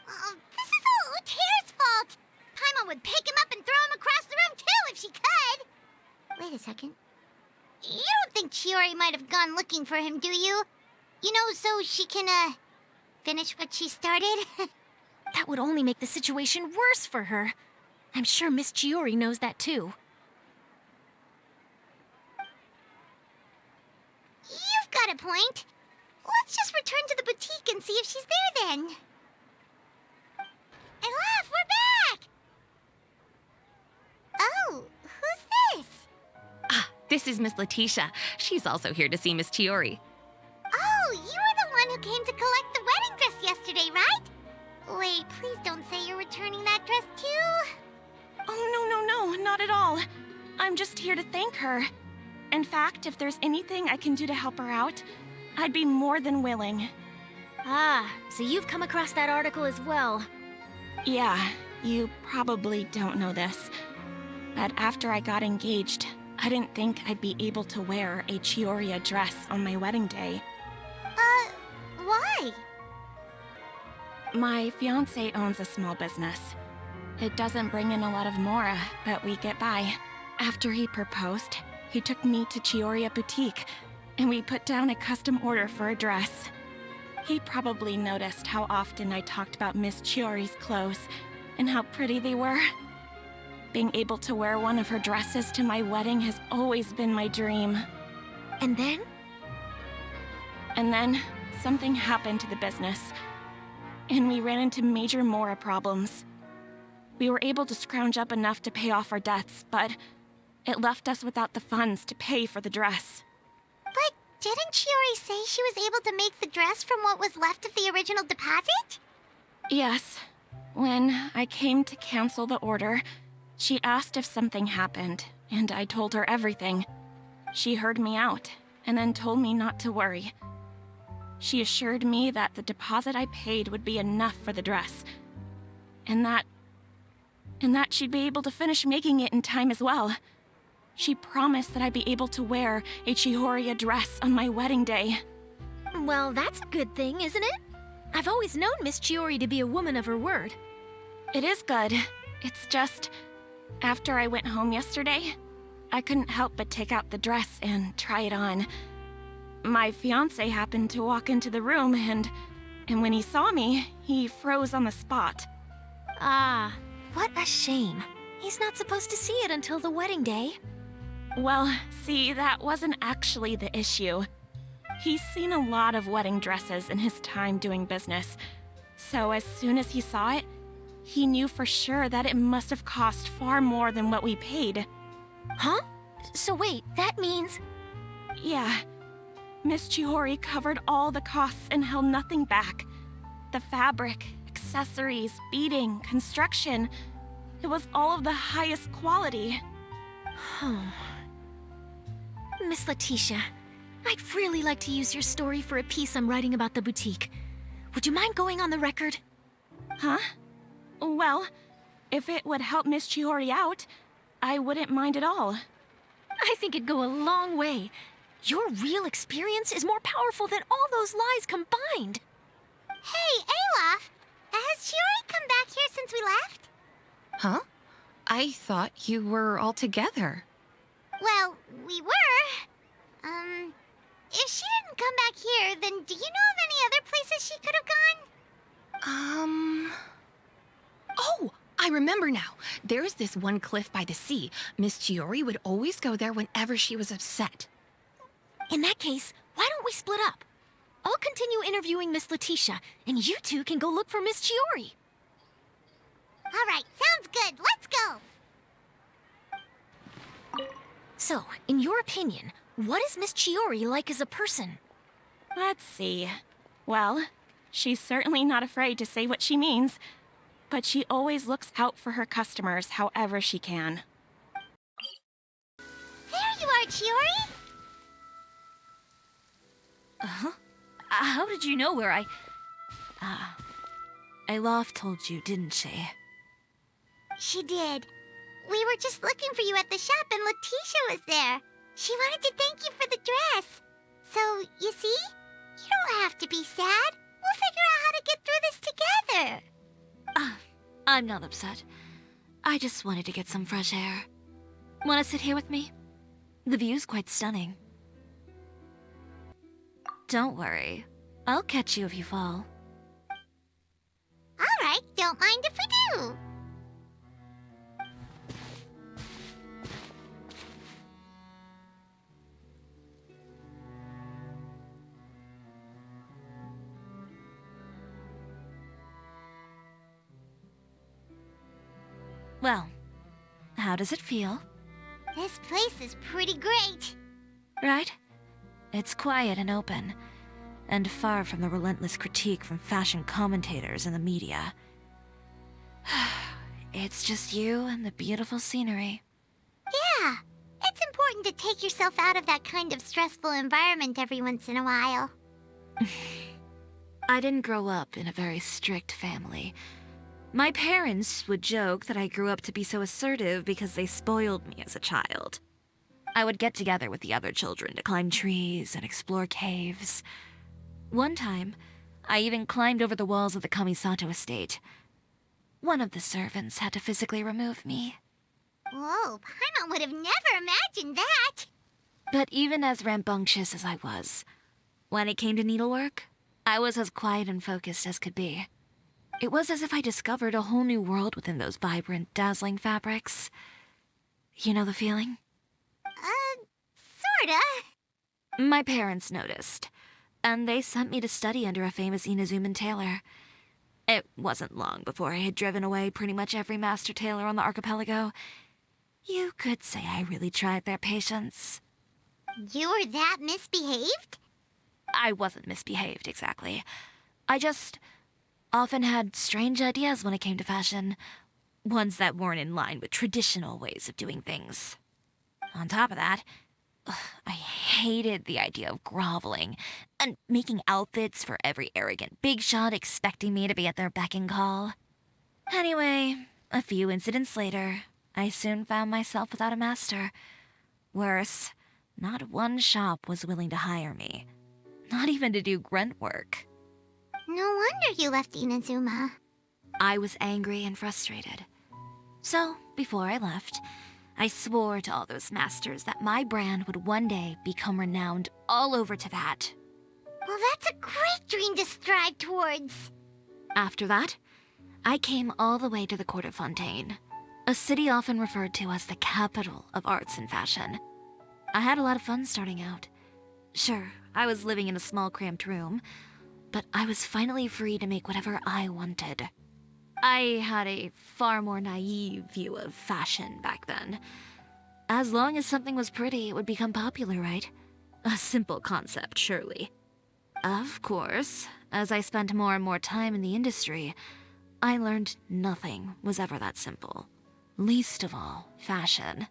This is all Uter's fault! Paimon would pick him up and throw him across the room too if she could! Wait a second. You don't think Chiori might have gone looking for him, do you? You know, so she can, finish what she started? That would only make the situation worse for her. I'm sure Miss Chiori knows that too. You've got a point. Let's just return to the boutique and see if she's there then. Alof, we're back! Oh, who's this? Ah, this is Miss Letitia. She's also here to see Miss Chiori. Oh, you were the one who came to collect the wedding dress yesterday, right? Wait, please don't say you're returning that dress too. Oh, no, not at all. her. In fact, if there's anything I can do to help her out, I'd be more than willing. Ah, so you've come across that article as well. Yeah, you probably don't know this, but after I got engaged, I didn't think I'd be able to wear a Chisoria dress on my wedding day. Why? My fiancé owns a small business. It doesn't bring in a lot of mora, but we get by. After he proposed, he took me to Chisoria Boutique, and we put down a custom order for a dress. He probably noticed how often I talked about Miss Chiori's clothes, and how pretty they were. Being able to wear one of her dresses to my wedding has always been my dream. And then? And then, something happened to the business, and we ran into major mora problems. We were able to scrounge up enough to pay off our debts, but it left us without the funds to pay for the dress. But didn't Chiori say she was able to make the dress from what was left of the original deposit? Yes. When I came to cancel the order, she asked if something happened, and I told her everything. She heard me out, and then told me not to worry. She assured me that the deposit I paid would be enough for the dress, and that she'd be able to finish making it in time as well. She promised that I'd be able to wear a Chisoria dress on my wedding day. Well, that's a good thing, isn't it? I've always known Miss Chiori to be a woman of her word. It is good. It's just, after I went home yesterday, I couldn't help but take out the dress and try it on. My fiancé happened to walk into the room, and when he saw me, he froze on the spot. Ah, what a shame. He's not supposed to see it until the wedding day. Well, see, that wasn't actually the issue. He's seen a lot of wedding dresses in his time doing business, so as soon as he saw it, he knew for sure that it must have cost far more than what we paid. Huh? So wait, that means... Yeah. Miss Chiori covered all the costs and held nothing back. The fabric, accessories, beading, construction. It was all of the highest quality. Miss Letitia, I'd really like to use your story for a piece I'm writing about the boutique. Would you mind going on the record? Huh? Well, if it would help Miss Chiori out, I wouldn't mind at all. I think it'd go a long way. Your real experience is more powerful than all those lies combined. Hey, Olaf! Has Chiori come back here since we left? Huh? I thought you were all together. Well, we were. If she didn't come back here, then do you know of any other places she could have gone? Oh, I remember now. There's this one cliff by the sea. Miss Chiori would always go there whenever she was upset. In that case, why don't we split up? I'll continue interviewing Miss Letitia, and you two can go look for Miss Chiori. All right, sounds good. Let's go. So, in your opinion, what is Miss Chiori like as a person? Let's see. Well, she's certainly not afraid to say what she means, but she always looks out for her customers however she can. There you are, Chiori! Uh-huh. How did you know where I... Eilaf told you, didn't she? She did. We were just looking for you at the shop and Letitia was there. She wanted to thank you for the dress. So, you see? You don't have to be sad. We'll figure out how to get through this together. I'm not upset. I just wanted to get some fresh air. Want to sit here with me? The view's quite stunning. Don't worry. I'll catch you if you fall. All right, don't mind if we do. Well, how does it feel? This place is pretty great. Right? It's quiet and open, and far from the relentless critique from fashion commentators and the media. It's just you and the beautiful scenery. Yeah, it's important to take yourself out of that kind of stressful environment every once in a while. I didn't grow up in a very strict family. My parents would joke that I grew up to be so assertive because they spoiled me as a child. I would get together with the other children to climb trees and explore caves. One time, I even climbed over the walls of the Kamisato estate. One of the servants had to physically remove me. Whoa, Paimon would have never imagined that! But even as rambunctious as I was, when it came to needlework, I was as quiet and focused as could be. It was as if I discovered a whole new world within those vibrant, dazzling fabrics. You know the feeling? Sorta. My parents noticed, and they sent me to study under a famous Inazuman tailor. It wasn't long before I had driven away pretty much every master tailor on the archipelago. You could say I really tried their patience. You were that misbehaved? I wasn't misbehaved, exactly. I just often had strange ideas when it came to fashion. Ones that weren't in line with traditional ways of doing things. On top of that, I hated the idea of groveling and making outfits for every arrogant big shot expecting me to be at their beck and call. Anyway, a few incidents later, I soon found myself without a master. Worse, not one shop was willing to hire me. Not even to do grunt work. No wonder you left Inazuma. I was angry and frustrated. So, before I left, I swore to all those masters that my brand would one day become renowned all over Teyvat. Well, that's a great dream to strive towards. After that, I came all the way to the court of Fontaine, a city often referred to as the capital of arts and fashion. I had a lot of fun starting out. Sure, I was living in a small cramped room, but I was finally free to make whatever I wanted. I had a far more naive view of fashion back then. As long as something was pretty, it would become popular, right? A simple concept, surely. Of course, as I spent more and more time in the industry, I learned nothing was ever that simple. Least of all, fashion.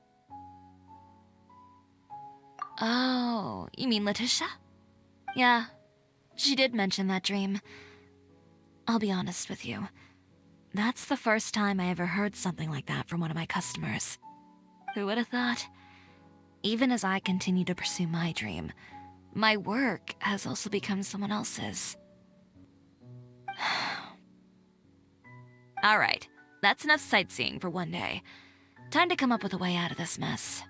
Oh, you mean Letitia? Yeah, she did mention that dream. I'll be honest with you. That's the first time I ever heard something like that from one of my customers. Who would have thought? Even as I continue to pursue my dream, my work has also become someone else's. Alright, that's enough sightseeing for one day. Time to come up with a way out of this mess.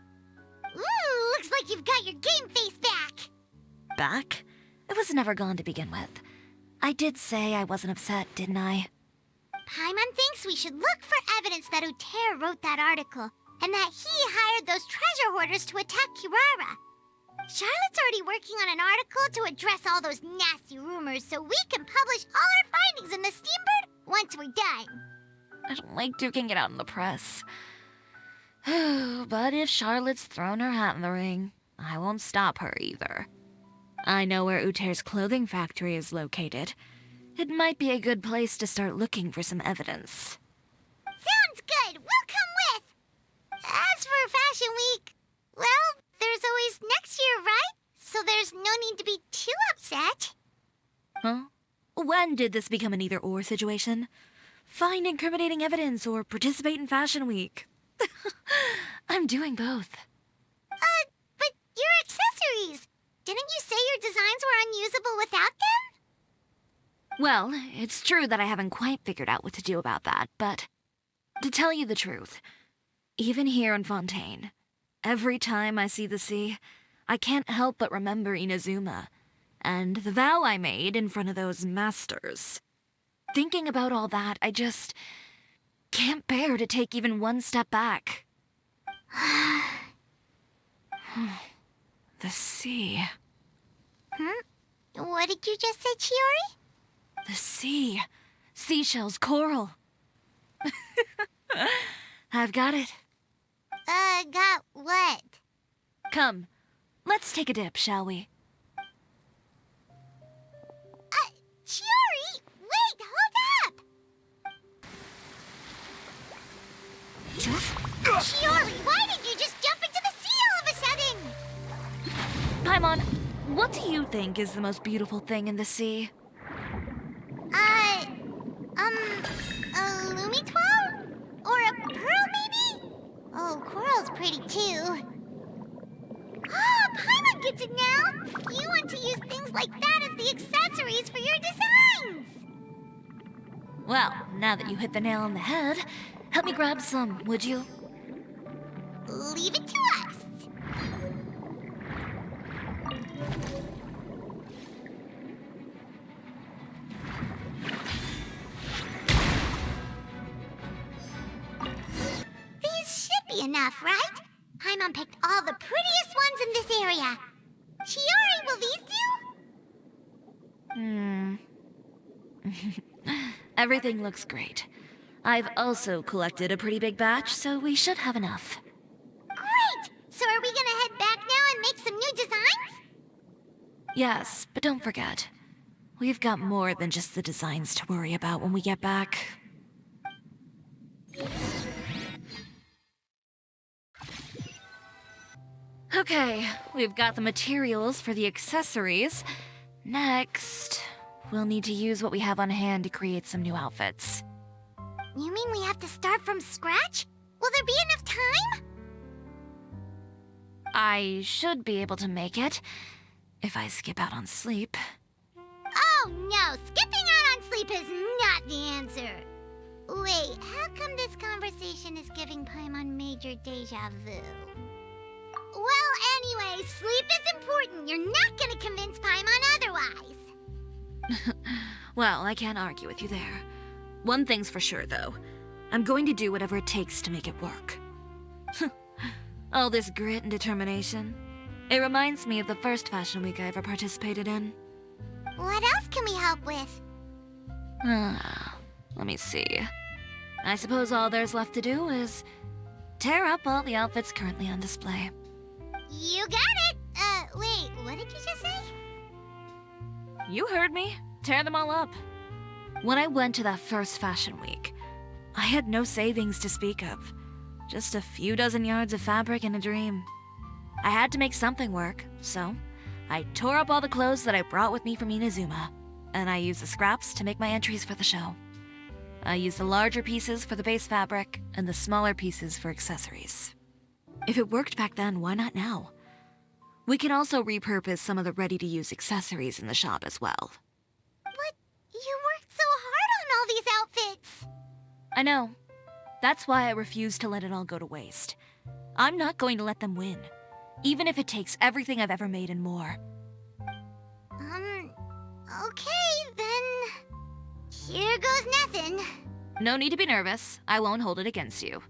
Ooh, looks like you've got your game face back! Back? It was never gone to begin with. I did say I wasn't upset, didn't I? Paimon thinks we should look for evidence that Uter wrote that article, and that he hired those treasure hoarders to attack Kirara. Charlotte's already working on an article to address all those nasty rumors so we can publish all our findings in the Steambird once we're done. I don't like duking it out in the press. But if Charlotte's thrown her hat in the ring, I won't stop her either. I know where Uter's clothing factory is located. It might be a good place to start looking for some evidence. Sounds good. We'll come with. As for Fashion Week, well, there's always next year, right? So there's no need to be too upset. Huh? When did this become an either-or situation? Find incriminating evidence or participate in Fashion Week. I'm doing both. But your accessories! Didn't you say your designs were unusable without them? Well, it's true that I haven't quite figured out what to do about that, but to tell you the truth, even here in Fontaine, every time I see the sea, I can't help but remember Inazuma, and the vow I made in front of those masters. Thinking about all that, I just can't bear to take even one step back. The sea. What did you just say, Chiori? The sea. Seashells, coral. I've got it. Got what? Come, let's take a dip, shall we? Chiori! Wait, hold up! Chiori, why did you just jump into the sea all of What do you think is the most beautiful thing in the sea? A Lumitoile? Or a pearl, maybe? Oh, coral's pretty too. Ah, Paimon gets it now! You want to use things like that as the accessories for your designs! Well, now that you hit the nail on the head, help me grab some, would you? Leave it to us! These should be enough, right? Paimon picked all the prettiest ones in this area. Chiori, will these do? Everything looks great. I've also collected a pretty big batch, so we should have enough. Great! So are we gonna head back now and make some new designs? Yes, but don't forget, we've got more than just the designs to worry about when we get back. Okay, we've got the materials for the accessories. Next, we'll need to use what we have on hand to create some new outfits. You mean we have to start from scratch? Will there be enough time? I should be able to make it, if I skip out on sleep. Oh no, skipping out on sleep is not the answer. Wait, how come this conversation is giving Paimon major deja vu? Well, anyway, sleep is important. You're not gonna convince Paimon otherwise. Well, I can't argue with you there. One thing's for sure, though. I'm going to do whatever it takes to make it work. All this grit and determination. It reminds me of the first fashion week I ever participated in. What else can we help with? Let me see. I suppose all there's left to do is tear up all the outfits currently on display. You got it! Wait, what did you just say? You heard me. Tear them all up. When I went to that first fashion week, I had no savings to speak of. Just a few dozen yards of fabric and a dream. I had to make something work, so I tore up all the clothes that I brought with me from Inazuma, and I used the scraps to make my entries for the show. I used the larger pieces for the base fabric, and the smaller pieces for accessories. If it worked back then, why not now? We can also repurpose some of the ready-to-use accessories in the shop as well. But you worked so hard on all these outfits! I know. That's why I refuse to let it all go to waste. I'm not going to let them win, even if it takes everything I've ever made and more. Okay, then... Here goes nothing. No need to be nervous. I won't hold it against you.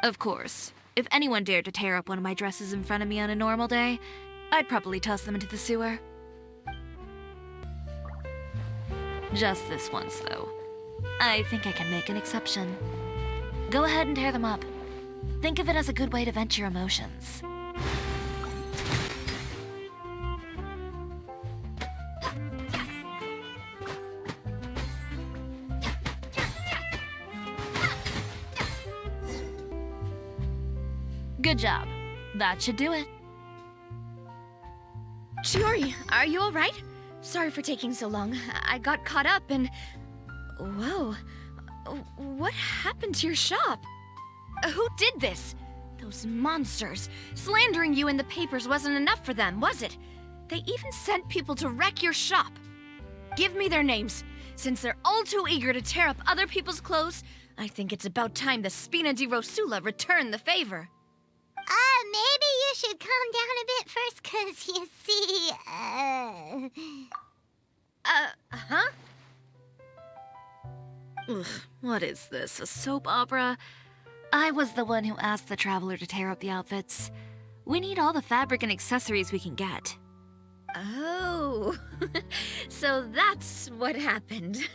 Of course, if anyone dared to tear up one of my dresses in front of me on a normal day, I'd probably toss them into the sewer. Just this once, though. I think I can make an exception. Go ahead and tear them up. Think of it as a good way to vent your emotions. Good job. That should do it. Chiori, are you alright? Sorry for taking so long. I got caught up and... Whoa. What happened to your shop? Who did this? Those monsters. Slandering you in the papers wasn't enough for them, was it? They even sent people to wreck your shop. Give me their names. Since they're all too eager to tear up other people's clothes, I think it's about time the Spina di Rosula return the favor. Maybe you should calm down a bit first, 'cause you see, Huh? Ugh, what is this, a soap opera? I was the one who asked the traveler to tear up the outfits. We need all the fabric and accessories we can get. Oh, so that's what happened.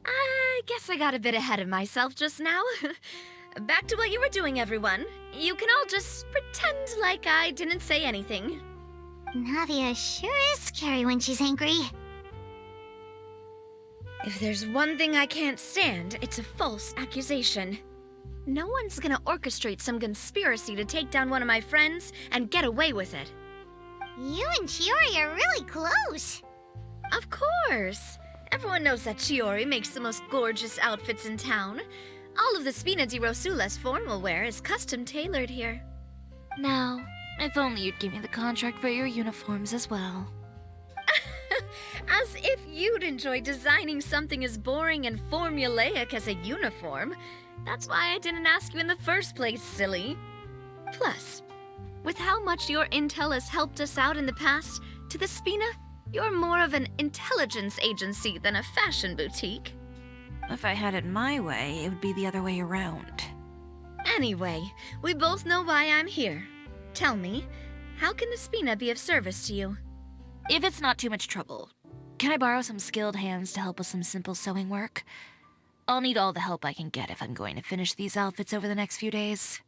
I guess I got a bit ahead of myself just now. Back to what you were doing, everyone. You can all just pretend like I didn't say anything. Navia sure is scary when she's angry. If there's one thing I can't stand, it's a false accusation. No one's gonna orchestrate some conspiracy to take down one of my friends and get away with it. You and Chiori are really close. Of course. Everyone knows that Chiori makes the most gorgeous outfits in town. All of the Spina di Rosula's formal wear is custom tailored here. Now, if only you'd give me the contract for your uniforms as well. As if you'd enjoy designing something as boring and formulaic as a uniform. That's why I didn't ask you in the first place, silly. Plus, with how much your intel has helped us out in the past, to the Spina, you're more of an intelligence agency than a fashion boutique. If I had it my way, it would be the other way around. Anyway, we both know why I'm here. Tell me, how can the Spina be of service to you? If it's not too much trouble, can I borrow some skilled hands to help with some simple sewing work? I'll need all the help I can get if I'm going to finish these outfits over the next few days.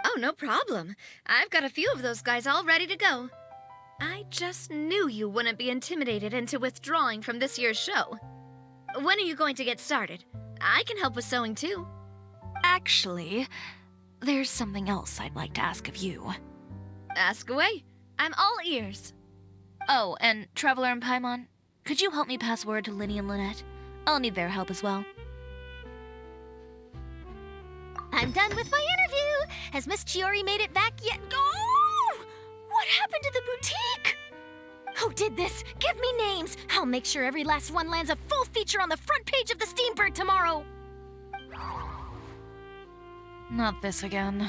Oh, no problem. I've got a few of those guys all ready to go. I just knew you wouldn't be intimidated into withdrawing from this year's show. When are you going to get started? I can help with sewing too. Actually, there's something else I'd like to ask of you. Ask away. I'm all ears. Oh, and Traveler and Paimon, could you help me pass word to Linny and Lynette? I'll need their help as well. I'm done with my interview. Has Miss Chiori made it back yet? Oh! What happened to the boutique? Who did this? Give me names. I'll make sure every last one lands a full feature on the front page of the Steambird tomorrow. Not this again.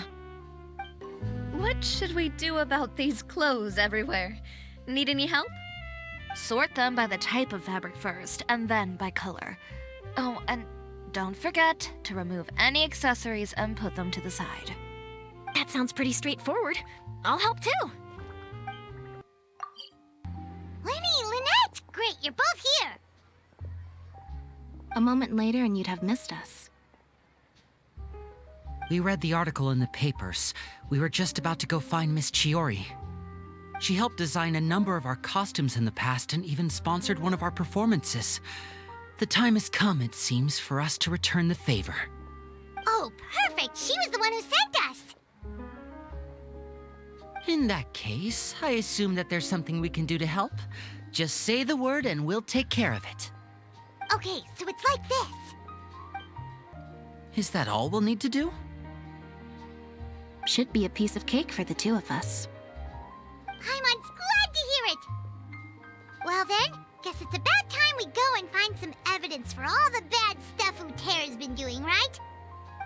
What should we do about these clothes everywhere? Need any help? Sort them by the type of fabric first, and then by color. Oh, and don't forget to remove any accessories and put them to the side. That sounds pretty straightforward. I'll help too. Linny, Lynette! Great, you're both here! A moment later and you'd have missed us. We read the article in the papers. We were just about to go find Miss Chiori. She helped design a number of our costumes in the past and even sponsored one of our performances. The time has come, it seems, for us to return the favor. Oh, perfect! She was the one who sent us! In that case, I assume that there's something we can do to help. Just say the word and we'll take care of it. Okay, so it's like this. Is that all we'll need to do? Should be a piece of cake for the two of us. Paimon's glad to hear it! Well then, guess it's about time we go and find some evidence for all the bad stuff Uterra's been doing, right?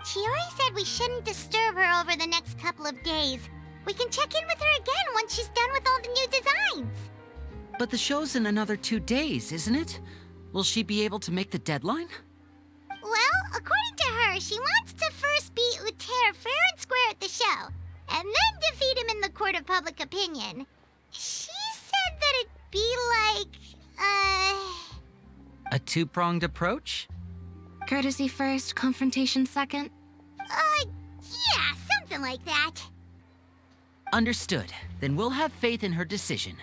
Chiori said we shouldn't disturb her over the next couple of days. We can check in with her again once she's done with all the new designs. But the show's in another 2 days, isn't it? Will she be able to make the deadline? Well, according to her, she wants to first beat Uterra fair and square at the show, and then defeat him in the court of public opinion. She said that it'd be like, A two-pronged approach? Courtesy first, confrontation second? Yeah, something like that. Understood. Then we'll have faith in her decision.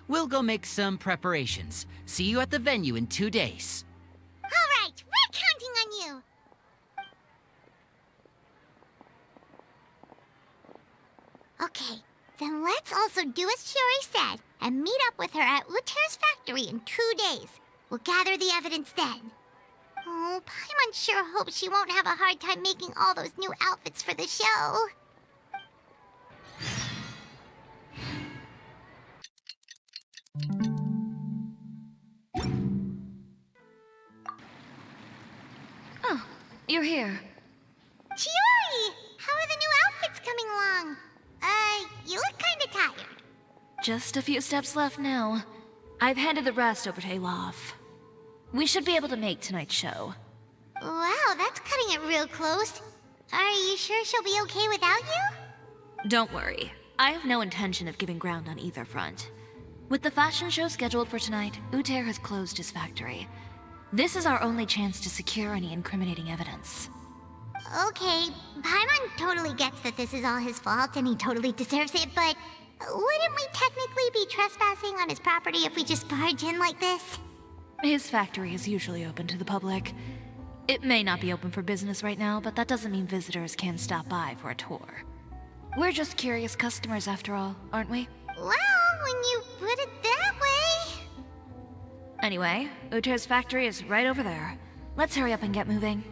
We'll go make some preparations. See you at the venue in 2 days. All right, we're counting on you. Okay, then let's also do as Chiori said and meet up with her at Uterra's factory in 2 days. We'll gather the evidence then. Oh, Paimon sure hopes she won't have a hard time making all those new outfits for the show. Oh, you're here. Chiori! How are the new outfits coming along? You look kinda tired. Just a few steps left now. I've handed the rest over to Olaf. We should be able to make tonight's show. Wow, that's cutting it real close. Are you sure she'll be okay without you? Don't worry. I have no intention of giving ground on either front. With the fashion show scheduled for tonight, Uter has closed his factory. This is our only chance to secure any incriminating evidence. Okay, Paimon totally gets that this is all his fault and he totally deserves it, but wouldn't we technically be trespassing on his property if we just barge in like this? His factory is usually open to the public. It may not be open for business right now, but that doesn't mean visitors can't stop by for a tour. We're just curious customers after all, aren't we? Well, when you put it that way. Anyway, Uter's factory is right over there. Let's hurry up and get moving.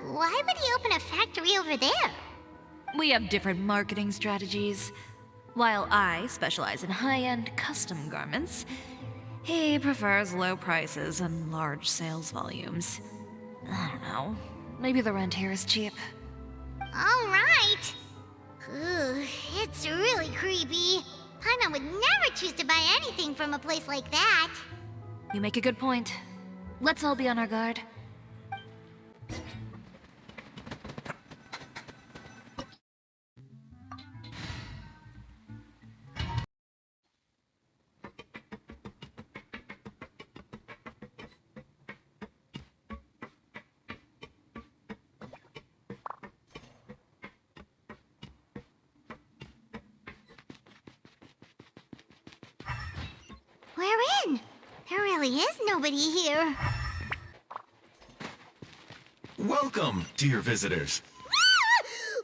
Why would he open a factory over there? We have different marketing strategies. While I specialize in high-end custom garments, he prefers low prices and large sales volumes. I don't know. Maybe the rent here is cheap. Alright. Ooh, it's really creepy. Paimon would never choose to buy anything from a place like that. You make a good point. Let's all be on our guard. We're in. There really is nobody here. Welcome, dear visitors.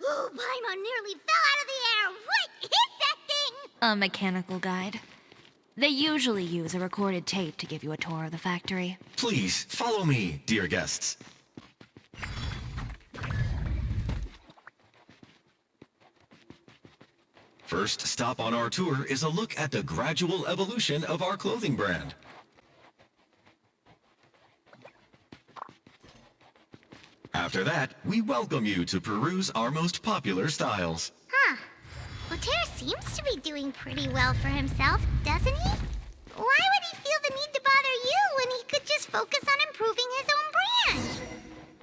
Oh, Paimon nearly fell out of the air. What is that thing? A mechanical guide. They usually use a recorded tape to give you a tour of the factory. Please follow me, dear guests. First stop on our tour is a look at the gradual evolution of our clothing brand. After that, we welcome you to peruse our most popular styles. Huh. Uter seems to be doing pretty well for himself, doesn't he? Why would he feel the need to bother you when he could just focus on improving his own brand?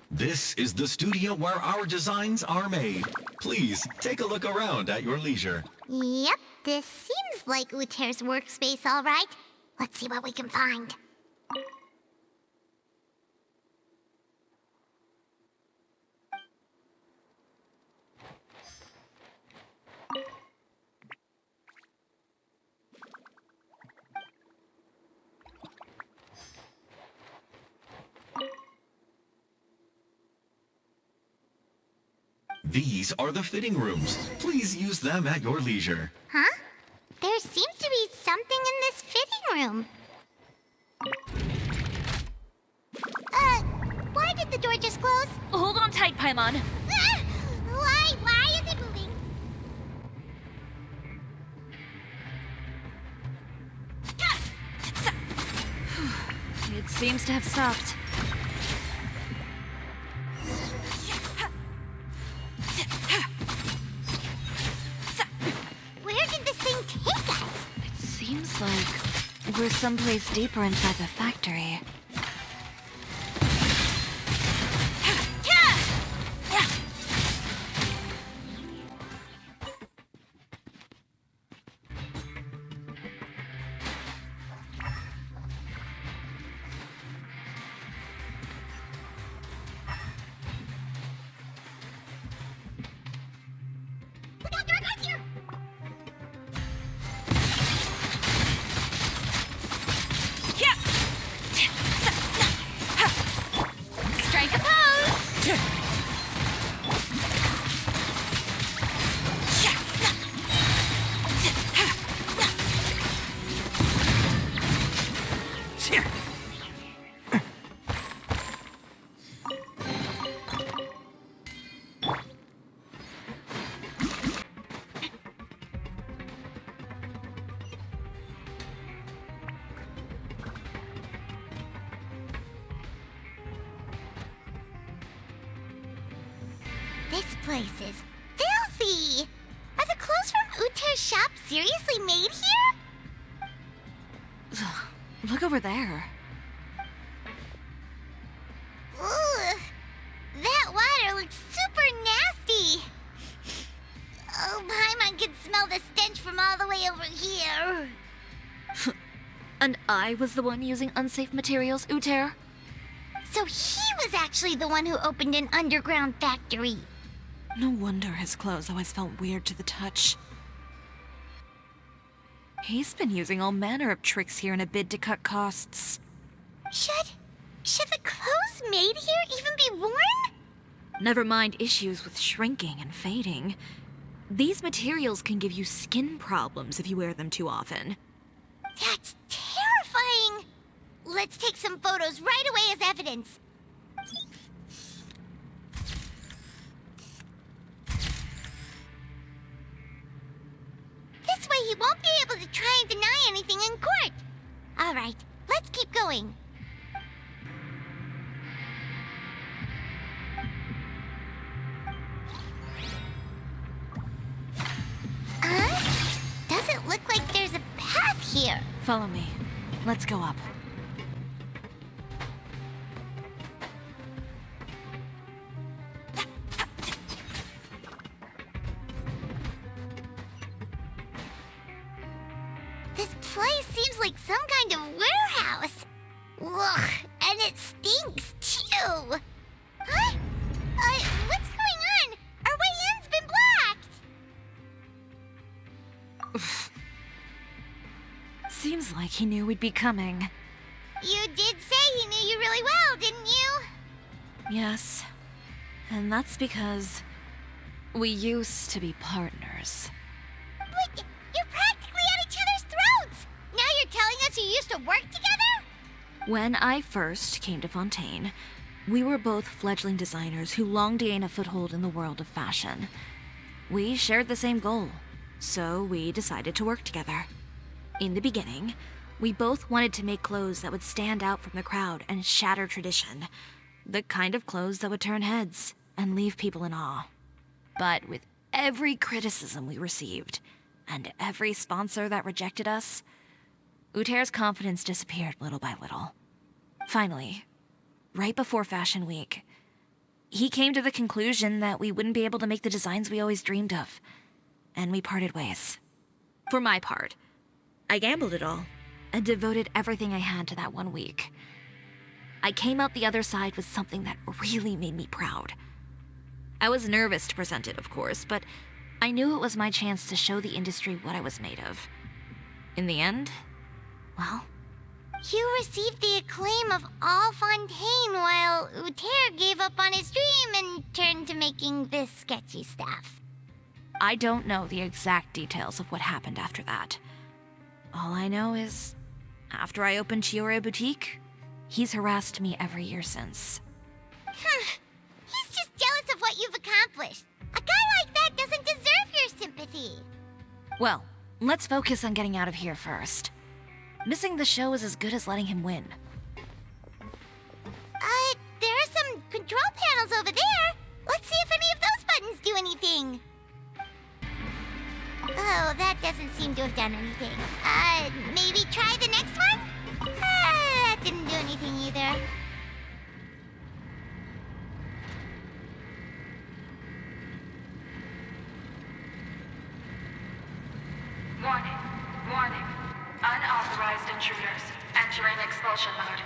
This is the studio where our designs are made. Please, take a look around at your leisure. Yep, this seems like Uter's workspace, all right. Let's see what we can find. These are the fitting rooms. Please use them at your leisure. Huh? There seems to be something in this fitting room. Why did the door just close? Hold on tight, Paimon. Ah! Why is it moving? It seems to have stopped. Where did this thing take us? It seems like we're someplace deeper inside the factory. Strike a pose! This place is filthy! Are the clothes from Uter's shop seriously made here? Look over there. Ugh! That water looks super nasty! Oh, Paimon can smell the stench from all the way over here. And I was the one using unsafe materials, Uter? So he was actually the one who opened an underground factory. No wonder his clothes always felt weird to the touch. He's been using all manner of tricks here in a bid to cut costs. Should the clothes made here even be worn? Never mind issues with shrinking and fading. These materials can give you skin problems if you wear them too often. That's terrifying! Let's take some photos right away as evidence. This way he won't be able to try and deny anything in court. All right, let's keep going. Doesn't look like there's a path here. Follow me. Let's go up. This place seems like some kind of warehouse. Ugh, and it stinks too. Huh? What's going on? Our way in's been blocked. Seems like he knew we'd be coming. You did say he knew you really well, didn't you? Yes. And that's because we used to be partners. But you're practically at each other's throats. Now you're telling us you used to work together? When I first came to Fontaine, we were both fledgling designers who longed to gain a foothold in the world of fashion. We shared the same goal, so we decided to work together. In the beginning, we both wanted to make clothes that would stand out from the crowd and shatter tradition. The kind of clothes that would turn heads and leave people in awe. But with every criticism we received, and every sponsor that rejected us, Uter's confidence disappeared little by little. Finally, right before Fashion Week, he came to the conclusion that we wouldn't be able to make the designs we always dreamed of, and we parted ways. For my part, I gambled it all and devoted everything I had to that 1 week. I came out the other side with something that really made me proud. I was nervous to present it, of course, but I knew it was my chance to show the industry what I was made of. In the end, well... You received the acclaim of all Fontaine while Uter gave up on his dream and turned to making this sketchy stuff. I don't know the exact details of what happened after that. All I know is, after I opened Cisoria Boutique, he's harassed me every year since. He's just jealous of what you've accomplished. A guy like that doesn't deserve your sympathy. Well, let's focus on getting out of here first. Missing the show is as good as letting him win. There are some control panels over there. Let's see if any of those buttons do anything. Oh, that doesn't seem to have done anything. Maybe try the next one? That didn't do anything either. Warning. Warning. Unauthorized intruders entering expulsion mode.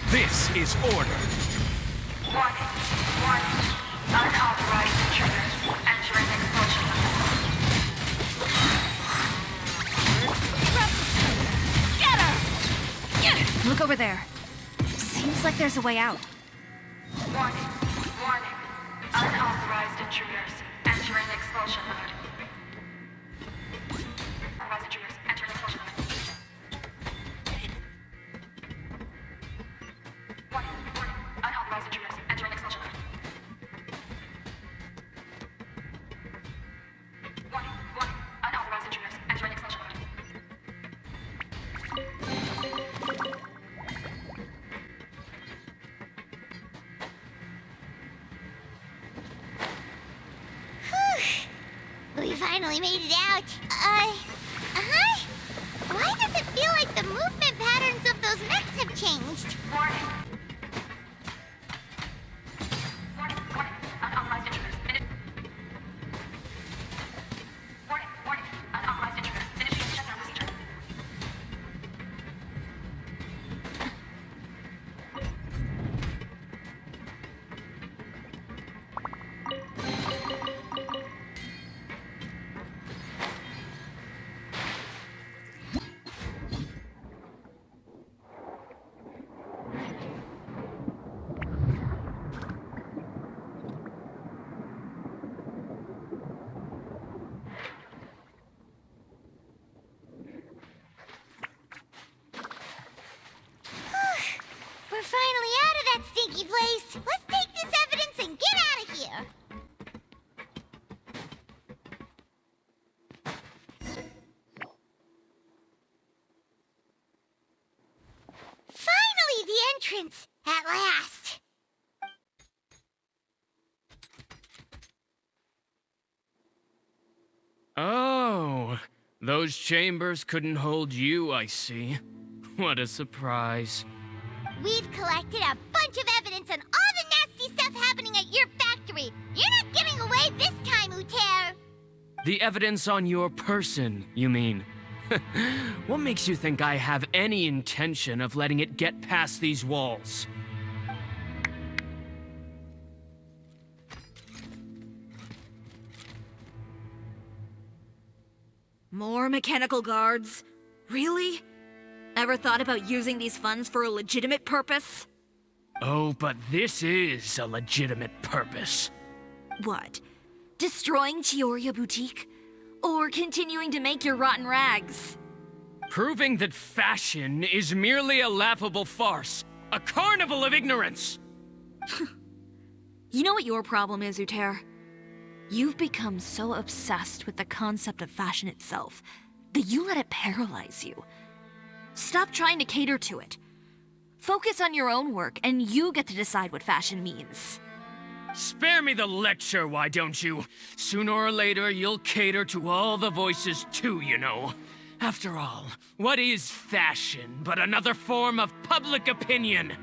This is order. Warning. Warning. Unauthorized intruders entering expulsion mode. Get her! Look over there. Seems like there's a way out. Warning. Warning. Unauthorized intruders entering expulsion mode. Unauthorized intruders entering expulsion mode. Warning. Warning. Unauthorized intruders entering expulsion mode. Warning. Warning. Unauthorized intruders entering expulsion mode. We finally made it out. Why does it feel like the movement patterns of those mechs have changed? Warning. Warning. Warning. Unauthorized intruders. Warning. Warning. Unauthorized intruders. Initiate shutdown procedure. tacky place. Let's take this evidence and get out of here. Finally, the entrance! At last! Oh, those chambers couldn't hold you, I see. What a surprise. We've collected a bunch of evidence on all the nasty stuff happening at your factory. You're not getting away this time, Uter. The evidence on your person, you mean? What makes you think I have any intention of letting it get past these walls? More mechanical guards? Really? Ever thought about using these funds for a legitimate purpose? Oh, but this is a legitimate purpose. What? Destroying Chioria Boutique? Or continuing to make your rotten rags? Proving that fashion is merely a laughable farce. A carnival of ignorance! You know what your problem is, Uter? You've become so obsessed with the concept of fashion itself that you let it paralyze you. Stop trying to cater to it. Focus on your own work, and you get to decide what fashion means. Spare me the lecture, why don't you? Sooner or later, you'll cater to all the voices too, you know. After all, what is fashion but another form of public opinion?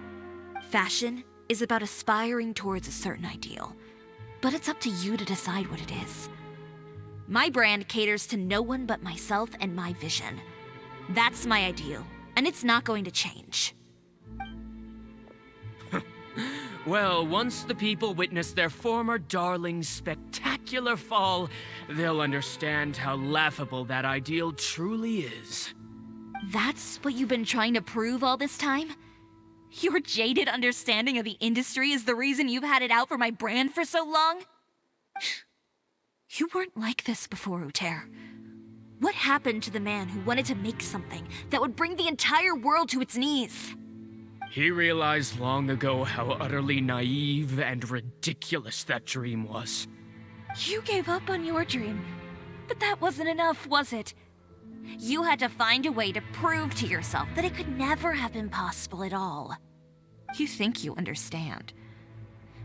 Fashion is about aspiring towards a certain ideal, but it's up to you to decide what it is. My brand caters to no one but myself and my vision. That's my ideal, and it's not going to change. Well, once the people witness their former darling's spectacular fall, they'll understand how laughable that ideal truly is. That's what you've been trying to prove all this time? Your jaded understanding of the industry is the reason you've had it out for my brand for so long? You weren't like this before, Uter. What happened to the man who wanted to make something that would bring the entire world to its knees? He realized long ago how utterly naive and ridiculous that dream was. You gave up on your dream, but that wasn't enough, was it? You had to find a way to prove to yourself that it could never have been possible at all. You think you understand,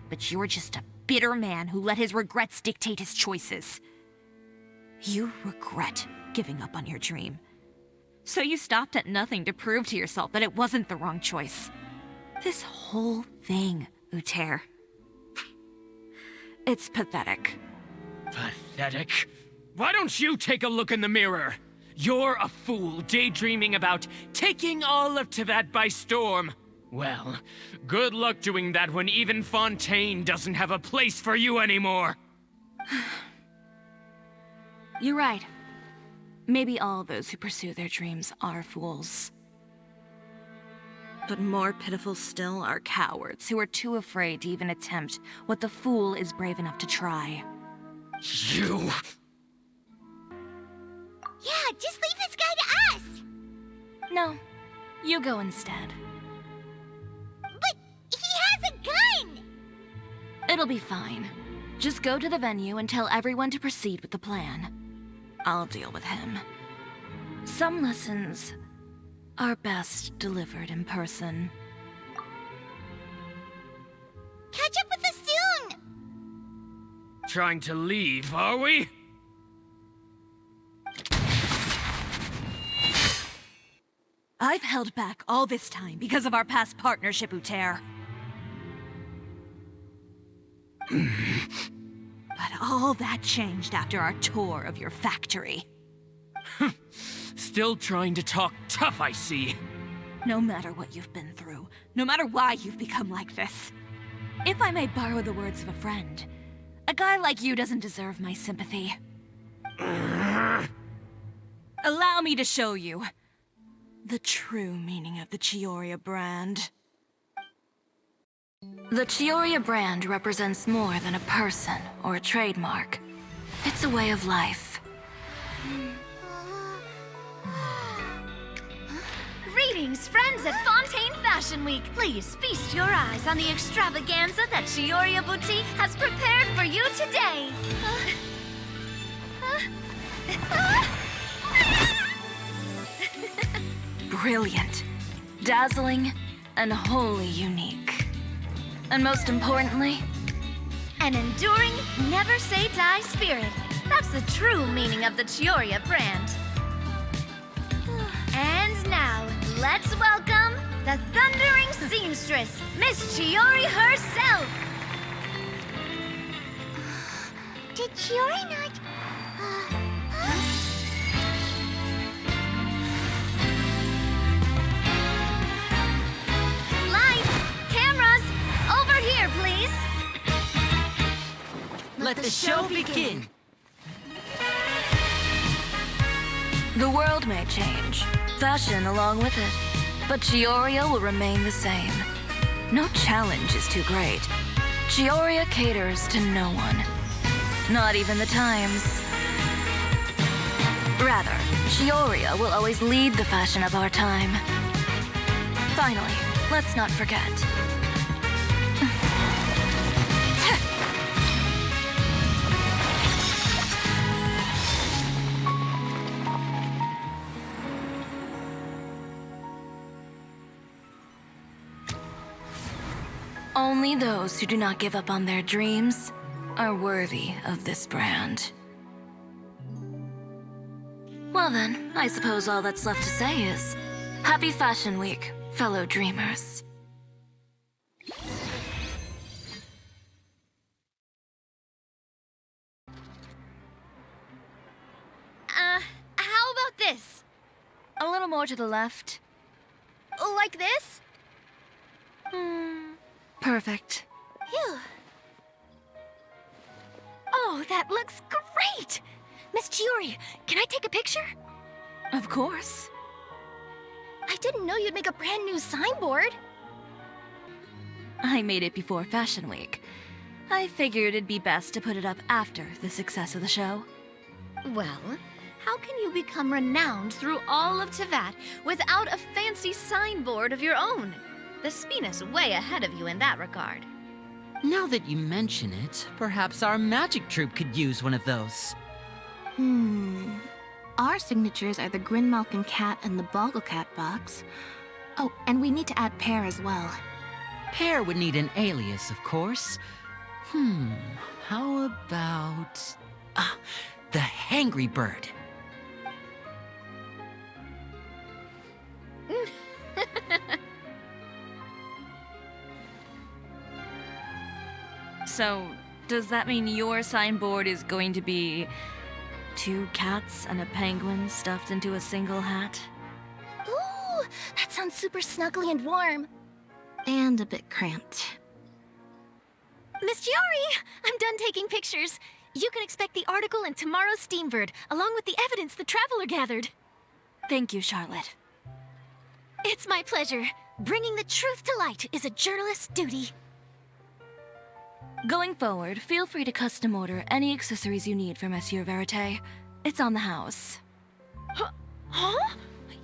but you're just a bitter man who let his regrets dictate his choices. You regret giving up on your dream. So you stopped at nothing to prove to yourself that it wasn't the wrong choice. This whole thing, Uter. It's pathetic. Pathetic? Why don't you take a look in the mirror? You're a fool daydreaming about taking all of Tibet by storm. Well, good luck doing that when even Fontaine doesn't have a place for you anymore. You're right. Maybe all those who pursue their dreams are fools. But more pitiful still are cowards who are too afraid to even attempt what the fool is brave enough to try. You... Yeah, just leave this guy to us! No, you go instead. But he has a gun! It'll be fine. Just go to the venue and tell everyone to proceed with the plan. I'll deal with him. Some lessons are best delivered in person. Catch up with us soon! Trying to leave, are we? I've held back all this time because of our past partnership, Uter. But all that changed after our tour of your factory. Still trying to talk tough, I see. No matter what you've been through, no matter why you've become like this. If I may borrow the words of a friend, a guy like you doesn't deserve my sympathy. Allow me to show you the true meaning of the Chioria brand. The Chioria brand represents more than a person or a trademark. It's a way of life. Greetings, friends at Fontaine Fashion Week. Please feast your eyes on the extravaganza that Cisoria Boutique has prepared for you today. Brilliant, dazzling, and wholly unique. And most importantly, An enduring, never-say-die spirit. That's the true meaning of the Cisoria brand. And now, let's welcome the thundering seamstress, Miss Chiori herself. Did Chiori not... Lights, cameras, over here, please. Let the show begin. the world may change, fashion along with it, but Cisoria will remain the same. No challenge is too great. Cisoria caters to no one. Not even the times. Rather, Cisoria will always lead the fashion of our time. Finally, let's not forget. Only those who do not give up on their dreams are worthy of this brand. Well then, I suppose all that's left to say is, Happy Fashion Week, fellow dreamers. How about this? A little more to the left. Like this? Perfect. Phew. Oh, that looks great! Miss Chiori, can I take a picture? Of course. I didn't know you'd make a brand new signboard. I made it before Fashion Week. I figured it'd be best to put it up after the success of the show. Well, how can you become renowned through all of Teyvat without a fancy signboard of your own? The Spina's way ahead of you in that regard. Now that you mention it, perhaps our magic troupe could use one of those. Our signatures are the Grinmalkin cat and the Bogglecat box. Oh, and we need to add Pear as well. Pear would need an alias, of course. How about... the Hangry Bird. So, does that mean your signboard is going to be 2 cats and a penguin stuffed into a single hat? Ooh, that sounds super snuggly and warm. And a bit cramped. Miss Chiori, I'm done taking pictures. You can expect the article in tomorrow's Steambird, along with the evidence the Traveler gathered. Thank you, Charlotte. It's my pleasure. Bringing the truth to light is a journalist's duty. Going forward, feel free to custom order any accessories you need for Monsieur Verite. It's on the house. Huh?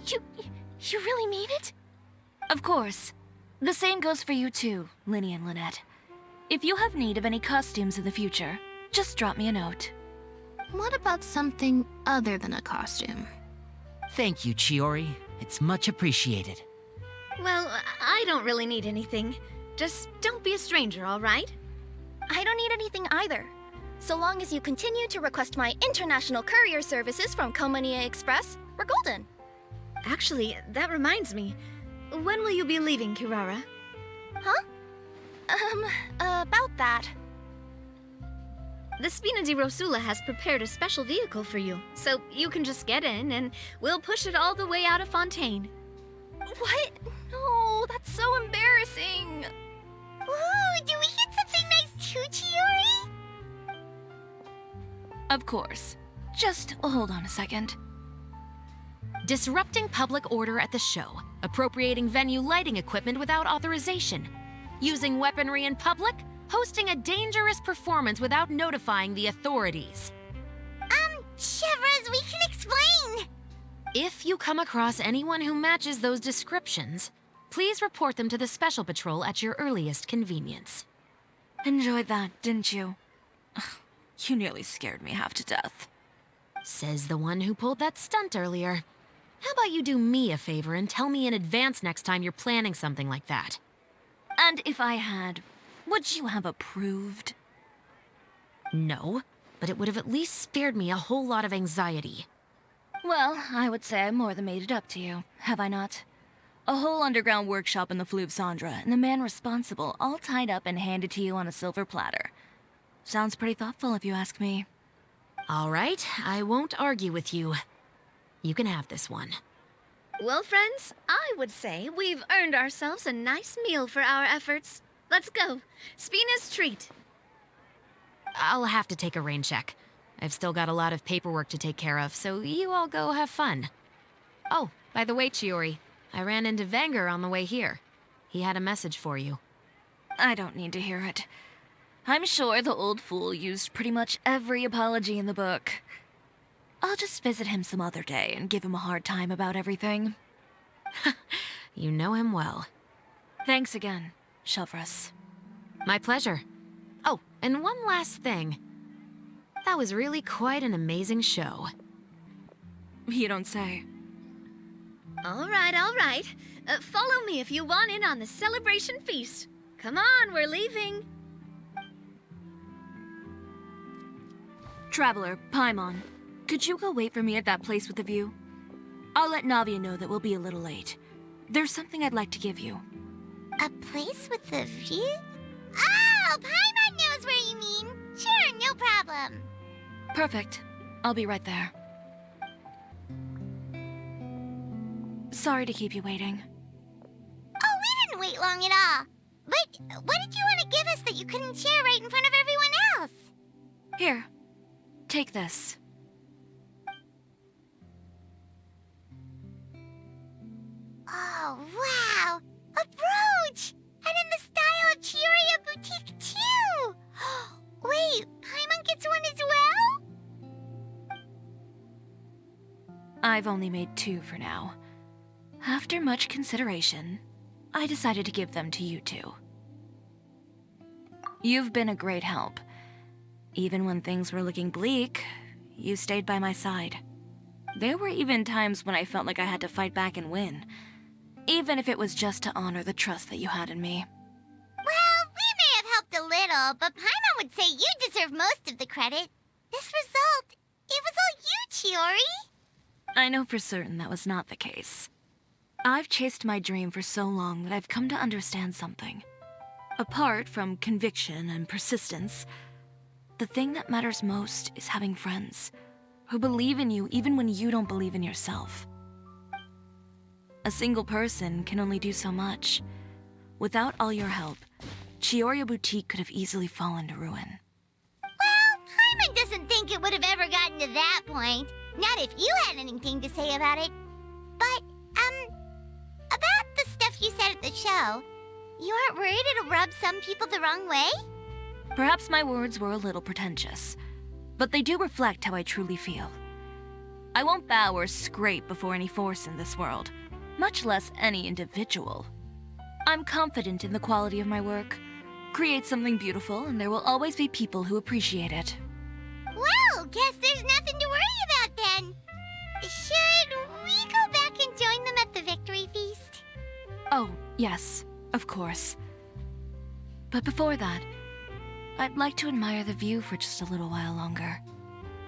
You really mean it? Of course. The same goes for you too, Linny and Lynette. If you have need of any costumes in the future, just drop me a note. What about something other than a costume? Thank you, Chiori. It's much appreciated. Well, I don't really need anything. Just don't be a stranger, all right? I don't need anything either. So long as you continue to request my international courier services from Komania Express, we're golden. Actually, that reminds me. When will you be leaving, Kirara? Huh? About that. The Spina di Rosula has prepared a special vehicle for you, so you can just get in and we'll push it all the way out of Fontaine. What? No, that's so embarrassing. Ooh, do we get something nice too, Chiori? Of course. Just hold on a second. Disrupting public order at the show, appropriating venue lighting equipment without authorization, using weaponry in public, hosting a dangerous performance without notifying the authorities. Shivers, we can explain. If you come across anyone who matches those descriptions, please report them to the Special Patrol at your earliest convenience. Enjoyed that, didn't you? You nearly scared me half to death. Says the one who pulled that stunt earlier. How about you do me a favor and tell me in advance next time you're planning something like that? And if I had, would you have approved? No, but it would have at least spared me a whole lot of anxiety. Well, I would say I more than made it up to you, have I not? A whole underground workshop in the Fleuve Cendra, and the man responsible all tied up and handed to you on a silver platter. Sounds pretty thoughtful if you ask me. All right, I won't argue with you. You can have this one. Well, friends, I would say we've earned ourselves a nice meal for our efforts. Let's go. Spina's treat. I'll have to take a rain check. I've still got a lot of paperwork to take care of, so you all go have fun. Oh, by the way, Chiori, I ran into Venger on the way here. He had a message for you. I don't need to hear it. I'm sure the old fool used pretty much every apology in the book. I'll just visit him some other day and give him a hard time about everything. You know him well. Thanks again, Shelvrus. My pleasure. Oh, and one last thing. That was really quite an amazing show. You don't say. All right, all right. Follow me if you want in on the celebration feast. Come on, we're leaving. Traveler, Paimon, could you go wait for me at that place with the view? I'll let Navia know that we'll be a little late. There's something I'd like to give you. A place with a view? Oh, Paimon knows where you mean. Sure, no problem. Perfect. I'll be right there. Sorry to keep you waiting. Oh, we didn't wait long at all. But what did you want to give us that you couldn't share right in front of everyone else? Here, take this. Oh, wow! A brooch! And in the style of Cisoria Boutique, too! Wait, Paimon gets one as well? I've only made 2 for now. After much consideration, I decided to give them to you two. You've been a great help. Even when things were looking bleak, you stayed by my side. There were even times when I felt like I had to fight back and win, even if it was just to honor the trust that you had in me. Well, we may have helped a little, but Paimon would say you deserve most of the credit. This result, it was all you, Chiori. I know for certain that was not the case. I've chased my dream for so long that I've come to understand something. Apart from conviction and persistence, the thing that matters most is having friends who believe in you even when you don't believe in yourself. A single person can only do so much. Without all your help, Cisoria Boutique could have easily fallen to ruin. Well, Paimon doesn't think it would have ever gotten to that point. Not if you had anything to say about it. But, about the stuff you said at the show, you aren't worried it'll rub some people the wrong way? Perhaps my words were a little pretentious, but they do reflect how I truly feel. I won't bow or scrape before any force in this world, much less any individual. I'm confident in the quality of my work. Create something beautiful, and there will always be people who appreciate it. Well, guess there's nothing to worry about then. Should we go back and join them at the victory feast? Oh, yes, of course. But before that, I'd like to admire the view for just a little while longer.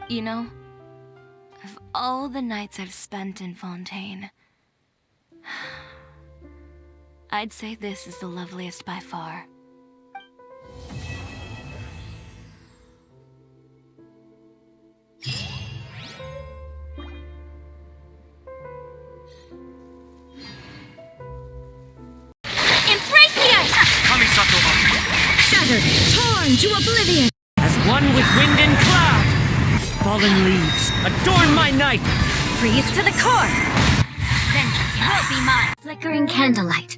You know, of all the nights I've spent in Fontaine, I'd say this is the loveliest by far. Shattered, torn to oblivion. As one with wind and cloud, fallen leaves adorn my night. Freeze to the core. Vengeance will be mine. Flickering candlelight.